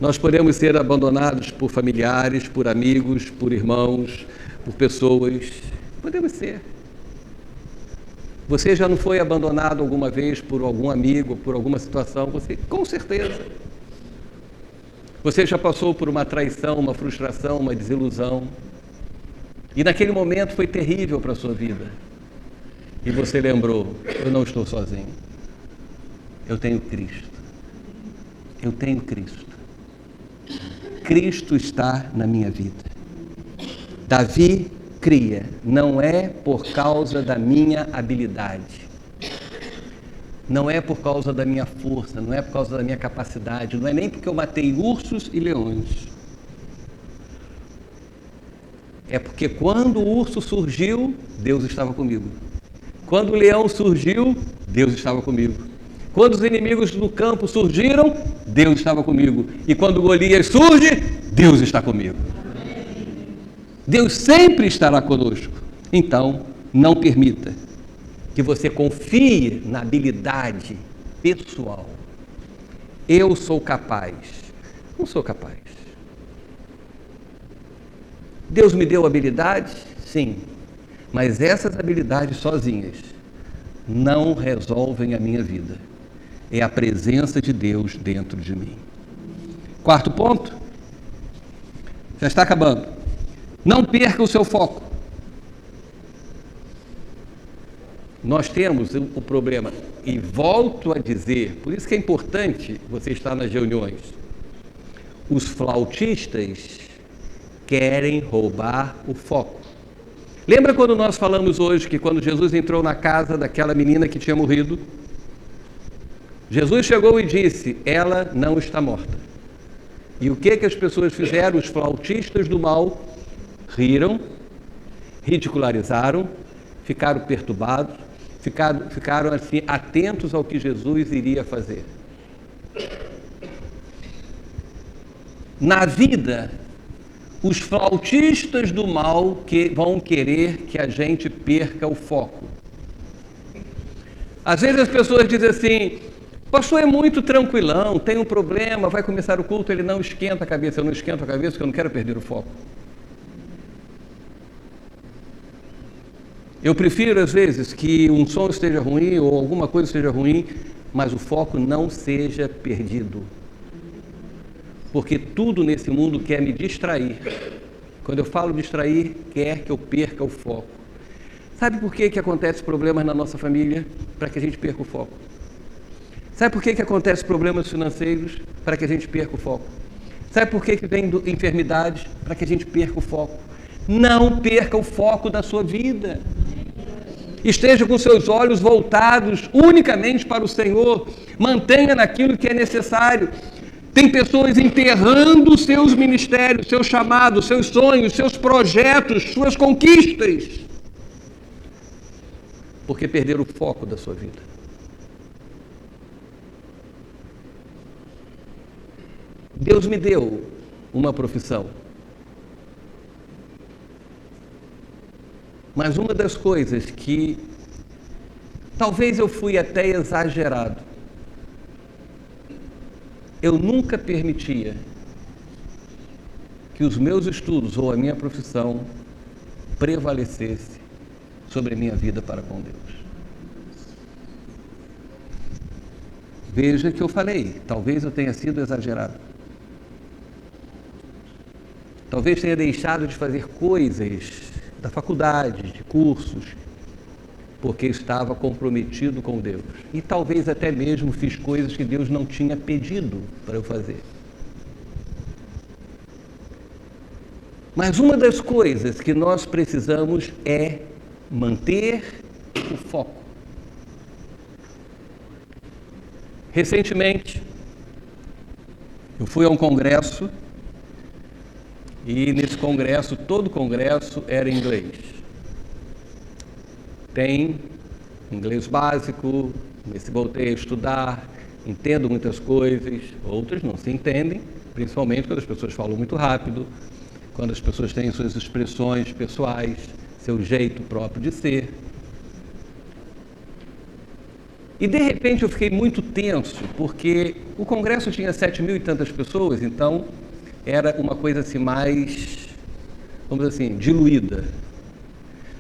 A: Nós podemos ser abandonados por familiares, por amigos, por irmãos, por pessoas. Podemos ser. Você já não foi abandonado alguma vez por algum amigo, por alguma situação? Você, com certeza. Você já passou por uma traição, uma frustração, uma desilusão. E naquele momento foi terrível para a sua vida. E você lembrou, eu não estou sozinho. Eu tenho Cristo. Eu tenho Cristo. Cristo está na minha vida. Davi cria, não é por causa da minha habilidade. Não é por causa da minha força, não é por causa da minha capacidade, não é nem porque eu matei ursos e leões. É porque quando o urso surgiu, Deus estava comigo. Quando o leão surgiu, Deus estava comigo. Quando os inimigos do campo surgiram, Deus estava comigo. E quando Golias surge, Deus está comigo. Deus sempre estará conosco. Então, não permita que você confie na habilidade pessoal. Eu sou capaz. Não sou capaz. Deus me deu habilidades? Sim. Mas essas habilidades sozinhas não resolvem a minha vida. É a presença de Deus dentro de mim. Quarto ponto. Já está acabando. Não perca o seu foco. Nós temos o problema, e volto a dizer, por isso que é importante você estar nas reuniões. Os flautistas querem roubar o foco. Lembra quando nós falamos hoje que quando Jesus entrou na casa daquela menina que tinha morrido, Jesus chegou e disse, ela não está morta. E o que as pessoas fizeram? Os flautistas do mal riram, ridicularizaram, ficaram perturbados, ficaram assim, atentos ao que Jesus iria fazer. Na vida, os flautistas do mal vão querer que a gente perca o foco. Às vezes as pessoas dizem assim, pastor é muito tranquilão, tem um problema, vai começar o culto, ele não esquenta a cabeça. Eu não esquento a cabeça porque eu não quero perder o foco. Eu prefiro, às vezes, que um som esteja ruim ou alguma coisa esteja ruim, mas o foco não seja perdido. Porque tudo nesse mundo quer me distrair. Quando eu falo distrair, quer que eu perca o foco. Sabe por que acontecem problemas na nossa família? Para que a gente perca o foco. Sabe por que acontecem problemas financeiros? Para que a gente perca o foco. Sabe por que vem enfermidades? Para que a gente perca o foco. Não perca o foco da sua vida. Esteja com seus olhos voltados unicamente para o Senhor. Mantenha naquilo que é necessário. Tem pessoas enterrando seus ministérios, seus chamados, seus sonhos, seus projetos, suas conquistas, porque perderam o foco da sua vida. Deus me deu uma profissão. Mas uma das coisas que talvez eu fui até exagerado, eu nunca permitia que os meus estudos ou a minha profissão prevalecesse sobre a minha vida para com Deus. Veja que eu falei, talvez eu tenha sido exagerado. Talvez tenha deixado de fazer coisas da faculdade, de cursos, porque estava comprometido com Deus. E talvez até mesmo fiz coisas que Deus não tinha pedido para eu fazer. Mas uma das coisas que nós precisamos é manter o foco. Recentemente, eu fui a um congresso e nesse congresso, todo congresso era em inglês. Tem inglês básico, nesse voltei a estudar, entendo muitas coisas, outras não se entendem, principalmente quando as pessoas falam muito rápido, quando as pessoas têm suas expressões pessoais, seu jeito próprio de ser. E de repente eu fiquei muito tenso, porque o congresso tinha 7.000 e tantas pessoas, então era uma coisa assim mais, vamos dizer assim, diluída.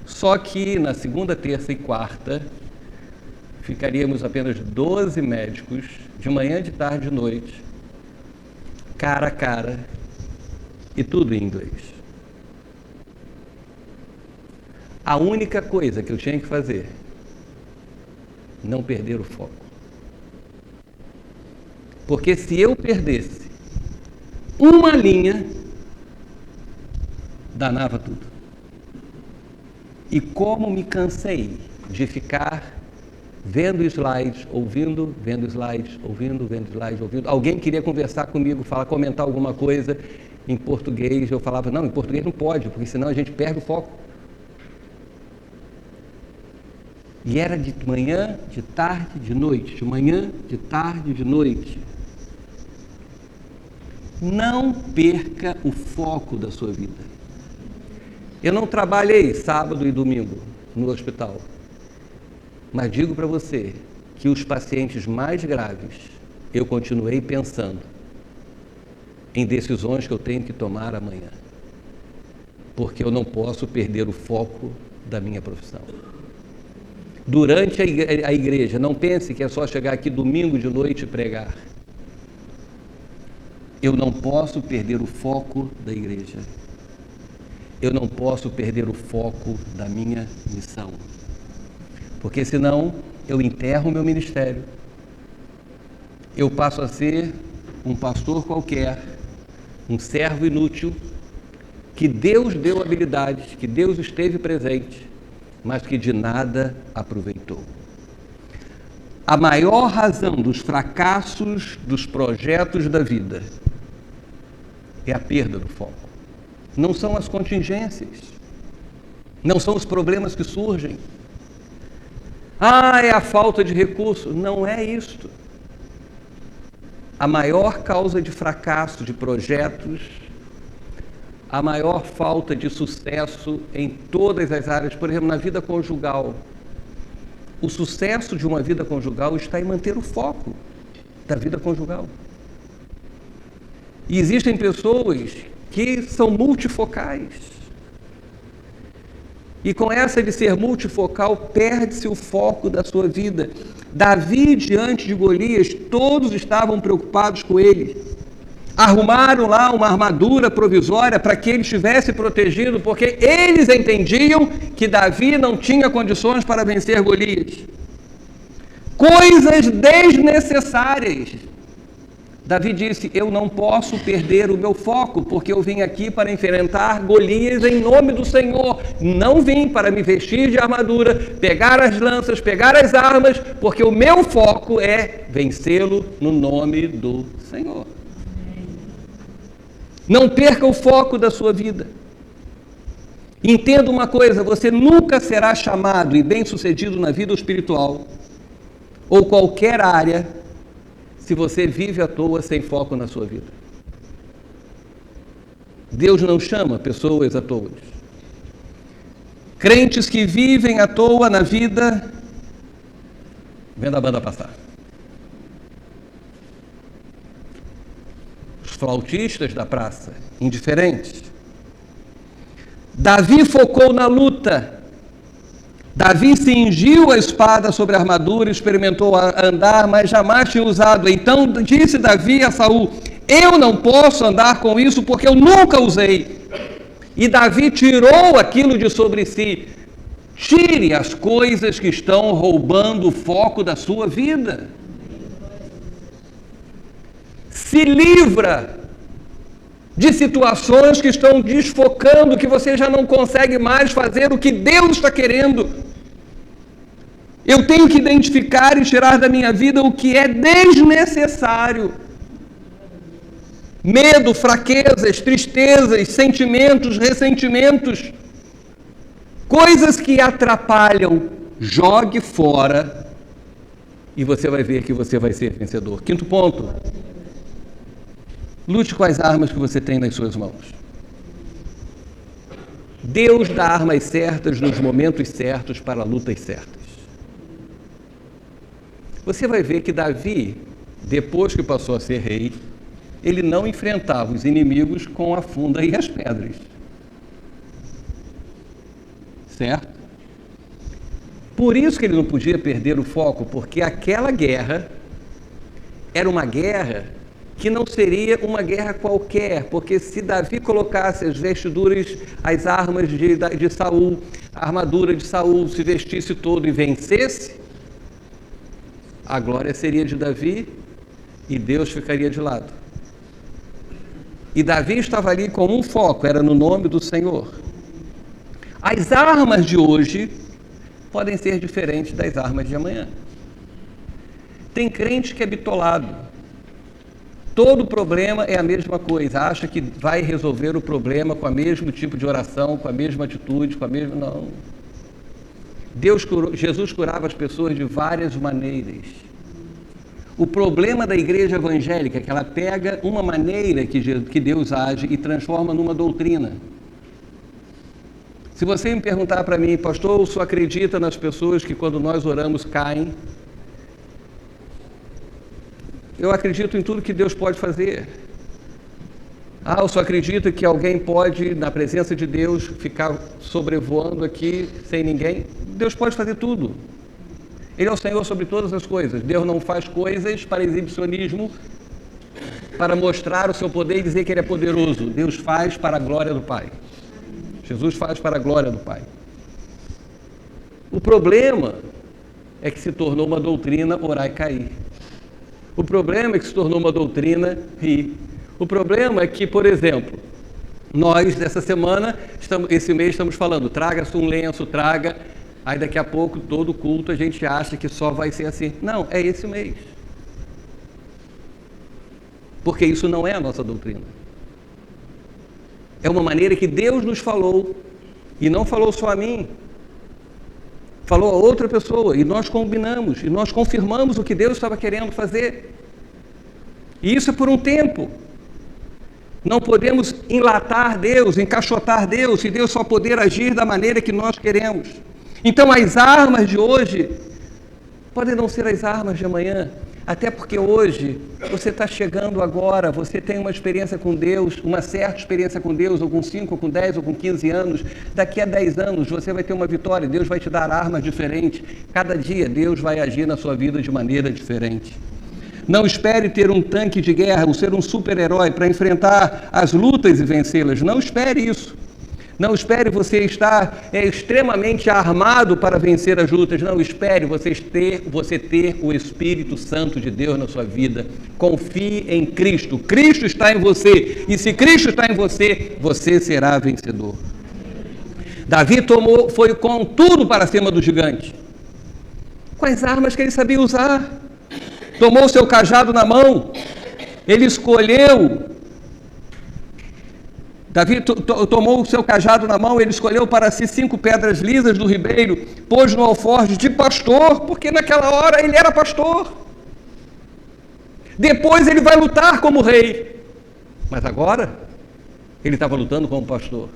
A: Só que na segunda, terça e quarta ficaríamos apenas 12 médicos, de manhã, de tarde e de noite, cara a cara, e tudo em inglês. A única coisa que eu tinha que fazer, não perder o foco. Porque se eu perdesse uma linha, danava tudo. E como me cansei de ficar vendo slides, ouvindo, vendo slides, ouvindo, vendo slides, ouvindo. Alguém queria conversar comigo, comentar alguma coisa em português, eu falava, não, em português não pode, porque senão a gente perde o foco. E era de manhã, de tarde, de noite, de manhã, de tarde, de noite. Não perca o foco da sua vida. Eu não trabalhei sábado e domingo no hospital, mas digo para você que os pacientes mais graves, eu continuei pensando em decisões que eu tenho que tomar amanhã, porque eu não posso perder o foco da minha profissão. Durante a igreja, não pense que é só chegar aqui domingo de noite e pregar. Eu não posso perder o foco da igreja. Eu não posso perder o foco da minha missão. Porque senão eu enterro o meu ministério. Eu passo a ser um pastor qualquer, um servo inútil, que Deus deu habilidades, que Deus esteve presente, mas que de nada aproveitou. A maior razão dos fracassos dos projetos da vida é a perda do foco. Não são as contingências, não são os problemas que surgem. É a falta de recurso. Não é isto. A maior causa de fracasso de projetos, a maior falta de sucesso em todas as áreas, por exemplo, na vida conjugal. O sucesso de uma vida conjugal está em manter o foco da vida conjugal. E existem pessoas que são multifocais. E com essa de ser multifocal, perde-se o foco da sua vida. Davi, diante de Golias, todos estavam preocupados com ele. Arrumaram lá uma armadura provisória para que ele estivesse protegido, porque eles entendiam que Davi não tinha condições para vencer Golias. Coisas desnecessárias. Davi disse, eu não posso perder o meu foco, porque eu vim aqui para enfrentar Golias em nome do Senhor. Não vim para me vestir de armadura, pegar as lanças, pegar as armas, porque o meu foco é vencê-lo no nome do Senhor. Não perca o foco da sua vida. Entenda uma coisa, você nunca será chamado e bem-sucedido na vida espiritual, ou qualquer área, se você vive à toa sem foco na sua vida. Deus não chama pessoas à toa. Crentes que vivem à toa na vida, vendo a banda passar. Os flautistas da praça, indiferentes. Davi focou na luta. Davi cingiu a espada sobre a armadura, experimentou andar, mas jamais tinha usado. Então disse Davi a Saul: eu não posso andar com isso porque eu nunca usei. E Davi tirou aquilo de sobre si. Tire as coisas que estão roubando o foco da sua vida. Se livra de situações que estão desfocando, que você já não consegue mais fazer o que Deus está querendo. Eu tenho que identificar e tirar da minha vida o que é desnecessário. Medo, fraquezas, tristezas, sentimentos, ressentimentos, coisas que atrapalham, jogue fora e você vai ver que você vai ser vencedor. Quinto ponto: lute com as armas que você tem nas suas mãos. Deus dá armas certas nos momentos certos para lutas certas. Você vai ver que Davi, depois que passou a ser rei, ele não enfrentava os inimigos com a funda e as pedras. Certo? Por isso que ele não podia perder o foco, porque aquela guerra era uma guerra que não seria uma guerra qualquer, porque se Davi colocasse as vestiduras, as armas de Saul, a armadura de Saul, se vestisse todo e vencesse, a glória seria de Davi e Deus ficaria de lado. E Davi estava ali com um foco, era no nome do Senhor. As armas de hoje podem ser diferentes das armas de amanhã. Tem crente que é bitolado. Todo problema é a mesma coisa, acha que vai resolver o problema com o mesmo tipo de oração, com a mesma atitude, com a mesma... Não. Jesus curava as pessoas de várias maneiras. O problema da igreja evangélica é que ela pega uma maneira que Deus age e transforma numa doutrina. Se você me perguntar para mim: pastor, o senhor acredita nas pessoas que quando nós oramos caem? Eu acredito em tudo que Deus pode fazer. Eu só acredito que alguém pode, na presença de Deus, ficar sobrevoando aqui sem ninguém. Deus pode fazer tudo. Ele é o Senhor sobre todas as coisas. Deus não faz coisas para exibicionismo, para mostrar o seu poder e dizer que Ele é poderoso. Deus faz para a glória do Pai. Jesus faz para a glória do Pai. O problema é que se tornou uma doutrina orar e cair. O problema é que se tornou uma doutrina rir. O problema é que, por exemplo, nós, dessa semana, esse mês estamos falando, traga-se um lenço, traga, aí daqui a pouco, todo culto, a gente acha que só vai ser assim. Não, é esse mês. Porque isso não é a nossa doutrina. É uma maneira que Deus nos falou, e não falou só a mim, falou a outra pessoa, e nós combinamos, e nós confirmamos o que Deus estava querendo fazer. E isso é por um tempo. Não podemos enlatar Deus, encaixotar Deus, e Deus só poder agir da maneira que nós queremos. Então as armas de hoje podem não ser as armas de amanhã, até porque hoje você está chegando agora, você tem uma experiência com Deus, uma certa experiência com Deus, ou com 5, ou com 10, ou com 15 anos, daqui a 10 anos você vai ter uma vitória, Deus vai te dar armas diferentes, cada dia Deus vai agir na sua vida de maneira diferente. Não espere ter um tanque de guerra, ou ser um super-herói para enfrentar as lutas e vencê-las. Não espere isso. Não espere você estar extremamente armado para vencer as lutas. Não espere você ter o Espírito Santo de Deus na sua vida. Confie em Cristo. Cristo está em você. E se Cristo está em você, você será vencedor. Davi foi com tudo para cima do gigante. Com as armas que ele sabia usar. Tomou o seu cajado na mão, ele escolheu, Davi tomou o seu cajado na mão, ele escolheu para si 5 pedras lisas do ribeiro, pôs no alforje de pastor, porque naquela hora ele era pastor. Depois ele vai lutar como rei, mas agora Ele estava lutando como pastor.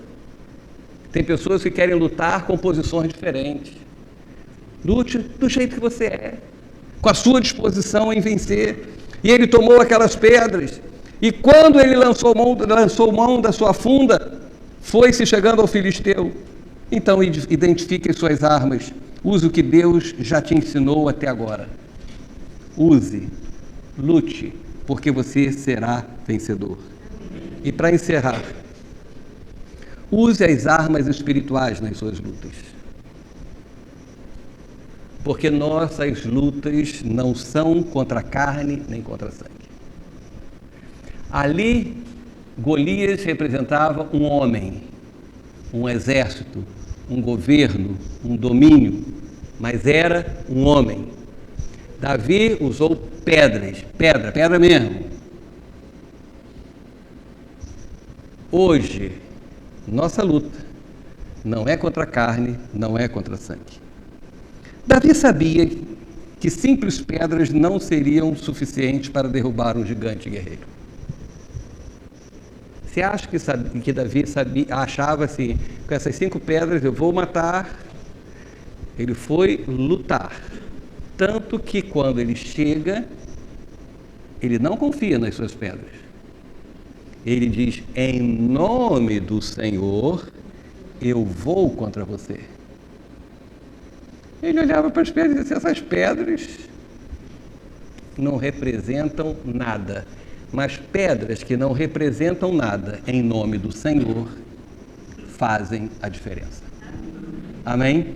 A: Tem pessoas que querem lutar com posições diferentes. Lute do jeito que você é, com a sua disposição em vencer. E ele tomou aquelas pedras, e quando ele lançou mão da sua funda, foi-se chegando ao filisteu. Então identifique as suas armas, use o que Deus já te ensinou até agora. Use, lute, porque você será vencedor. E para encerrar, use as armas espirituais nas suas lutas. Porque nossas lutas não são contra a carne nem contra a sangue. Ali, Golias representava um homem, um exército, um governo, um domínio, mas era um homem. Davi usou pedras, pedra mesmo. Hoje, nossa luta não é contra a carne, não é contra a sangue. Davi sabia que simples pedras não seriam suficientes para derrubar um gigante guerreiro. Você acha que Davi achava assim, com essas 5 pedras eu vou matar? Ele foi lutar. Tanto que quando ele chega, ele não confia nas suas pedras. Ele diz, em nome do Senhor, eu vou contra você. Ele olhava para as pedras e dizia, essas pedras não representam nada. Mas pedras que não representam nada, em nome do Senhor, fazem a diferença. Amém?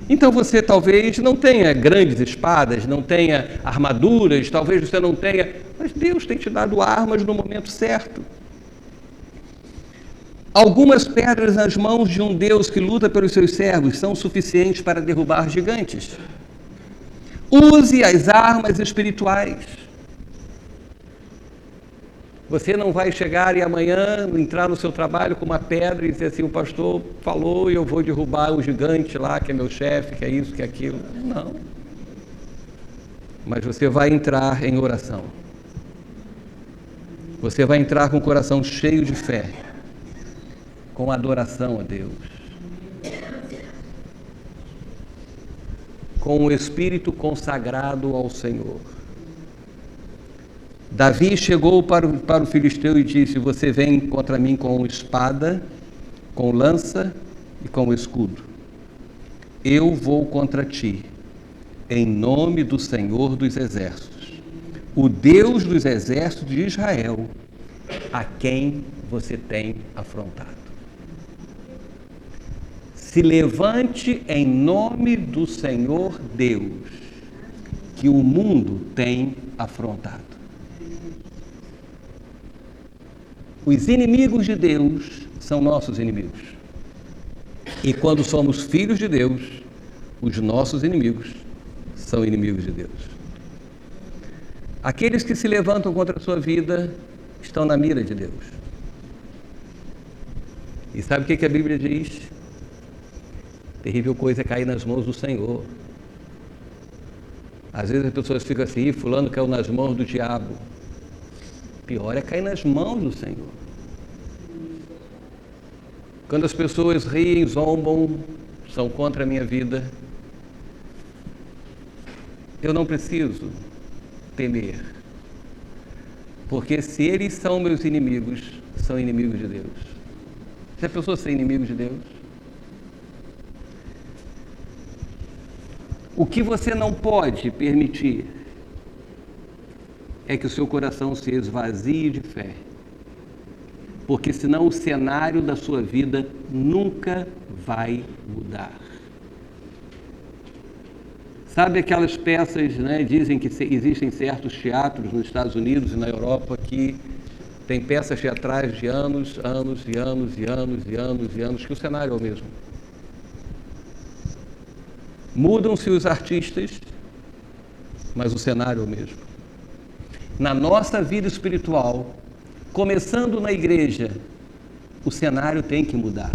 A: Então você talvez não tenha grandes espadas, não tenha armaduras, talvez você não tenha, mas Deus tem te dado armas no momento certo. Algumas pedras nas mãos de um Deus que luta pelos seus servos são suficientes para derrubar gigantes. Use as armas espirituais. Você não vai chegar e amanhã entrar no seu trabalho com uma pedra e dizer assim, o pastor falou e eu vou derrubar o gigante lá, que é meu chefe, que é isso, que é aquilo. Não. Mas você vai entrar em oração. Você vai entrar com o coração cheio de fé, com adoração a Deus, com o espírito consagrado ao Senhor. Davi chegou para o filisteu e disse, você vem contra mim com espada, com lança e com escudo. Eu vou contra ti, em nome do Senhor dos Exércitos, o Deus dos exércitos de Israel, a quem você tem afrontado. Se levante em nome do Senhor Deus, que o mundo tem afrontado. Os inimigos de Deus são nossos inimigos. E quando somos filhos de Deus, os nossos inimigos são inimigos de Deus. Aqueles que se levantam contra a sua vida estão na mira de Deus. E sabe o que a Bíblia diz? Terrível coisa é cair nas mãos do Senhor. Às vezes as pessoas ficam assim, fulano caiu nas mãos do diabo. Pior é cair nas mãos do Senhor. Quando as pessoas riem, zombam, são contra a minha vida, eu não preciso temer. Porque se eles são meus inimigos, são inimigos de Deus. Se a pessoa ser inimigo de Deus, o que você não pode permitir é que o seu coração se esvazie de fé, porque senão o cenário da sua vida nunca vai mudar. Sabe aquelas peças, né? Dizem que existem certos teatros nos Estados Unidos e na Europa que tem peças teatrais de anos, que o cenário é o mesmo. Mudam-se os artistas, mas o cenário é o mesmo. Na nossa vida espiritual, começando na igreja, o cenário tem que mudar.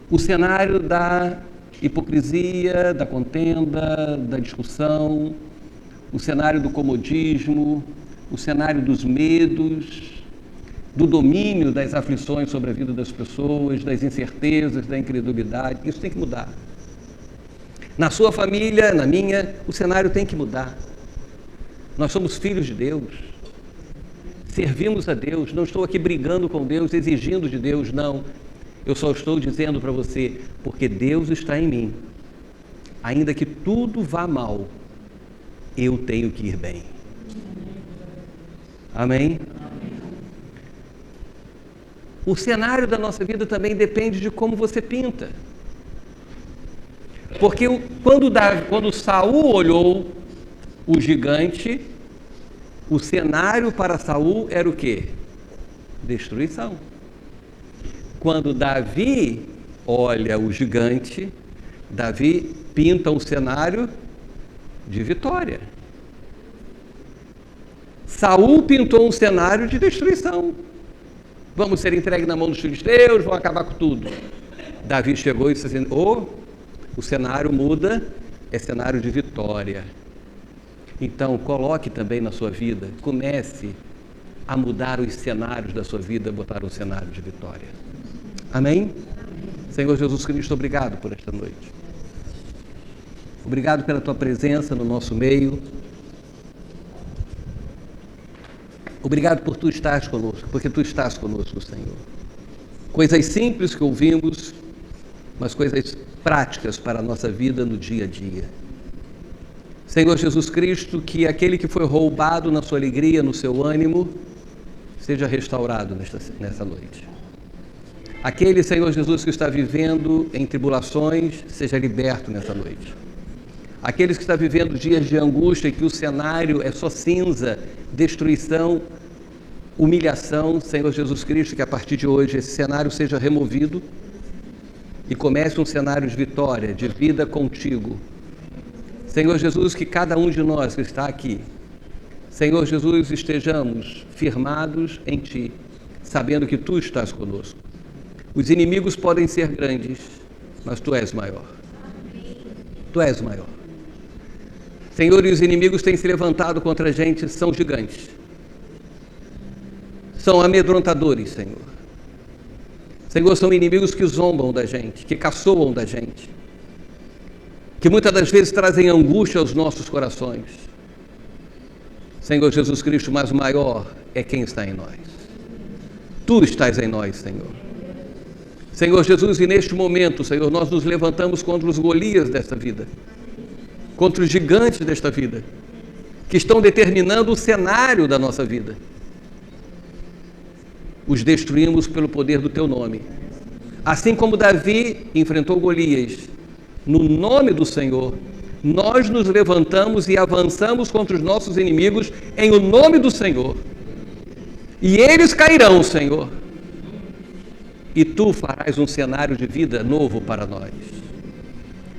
A: O cenário da hipocrisia, da contenda, da discussão, o cenário do comodismo, o cenário dos medos, do domínio das aflições sobre a vida das pessoas, das incertezas, da incredulidade. Isso tem que mudar. Na sua família, na minha, o cenário tem que mudar. Nós somos filhos de Deus, servimos a Deus. Não estou aqui brigando com Deus, exigindo de Deus, não. Eu só estou dizendo para você, porque Deus está em mim. Ainda que tudo vá mal, eu tenho que ir bem. Amém? O cenário da nossa vida também depende de como você pinta. Porque quando Saul olhou o gigante, o cenário para Saul era o quê? Destruição. Quando Davi olha o gigante, Davi pinta um cenário de vitória. Saul pintou um cenário de destruição. Vamos ser entregues na mão dos filisteus, vão acabar com tudo. Davi chegou e disse assim, o cenário muda, é cenário de vitória. Então, coloque também na sua vida, comece a mudar os cenários da sua vida, botar um cenário de vitória. Amém? Senhor Jesus Cristo, obrigado por esta noite. Obrigado pela tua presença no nosso meio. Obrigado por tu estás conosco, porque tu estás conosco, Senhor. Coisas simples que ouvimos, mas coisas práticas para a nossa vida no dia a dia. Senhor Jesus Cristo, que aquele que foi roubado na sua alegria, no seu ânimo, seja restaurado nessa noite. Aquele, Senhor Jesus, que está vivendo em tribulações, seja liberto nessa noite. Aqueles que estão vivendo dias de angústia e que o cenário é só cinza, destruição, humilhação, Senhor Jesus Cristo, que a partir de hoje esse cenário seja removido e comece um cenário de vitória, de vida contigo. Senhor Jesus, que cada um de nós que está aqui, Senhor Jesus, estejamos firmados em Ti, sabendo que Tu estás conosco. Os inimigos podem ser grandes, mas Tu és maior. Tu és maior. Senhor, e os inimigos têm se levantado contra a gente, são gigantes. São amedrontadores, Senhor. Senhor, são inimigos que zombam da gente, que caçoam da gente, que muitas das vezes trazem angústia aos nossos corações. Senhor Jesus Cristo, mas o maior é quem está em nós. Tu estás em nós, Senhor. Senhor Jesus, e neste momento, Senhor, nós nos levantamos contra os Golias desta vida, contra os gigantes desta vida, que estão determinando o cenário da nossa vida. Os destruímos pelo poder do Teu nome. Assim como Davi enfrentou Golias, no nome do Senhor, nós nos levantamos e avançamos contra os nossos inimigos em o nome do Senhor. E eles cairão, Senhor. E Tu farás um cenário de vida novo para nós.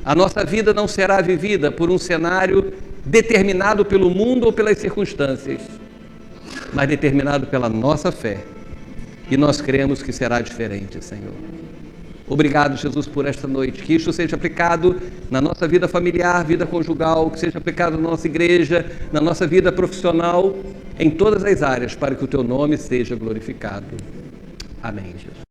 A: A nossa vida não será vivida por um cenário determinado pelo mundo ou pelas circunstâncias, mas determinado pela nossa fé. E nós cremos que será diferente, Senhor. Obrigado, Jesus, por esta noite. Que isto seja aplicado na nossa vida familiar, vida conjugal, que seja aplicado na nossa igreja, na nossa vida profissional, em todas as áreas, para que o Teu nome seja glorificado. Amém, Jesus.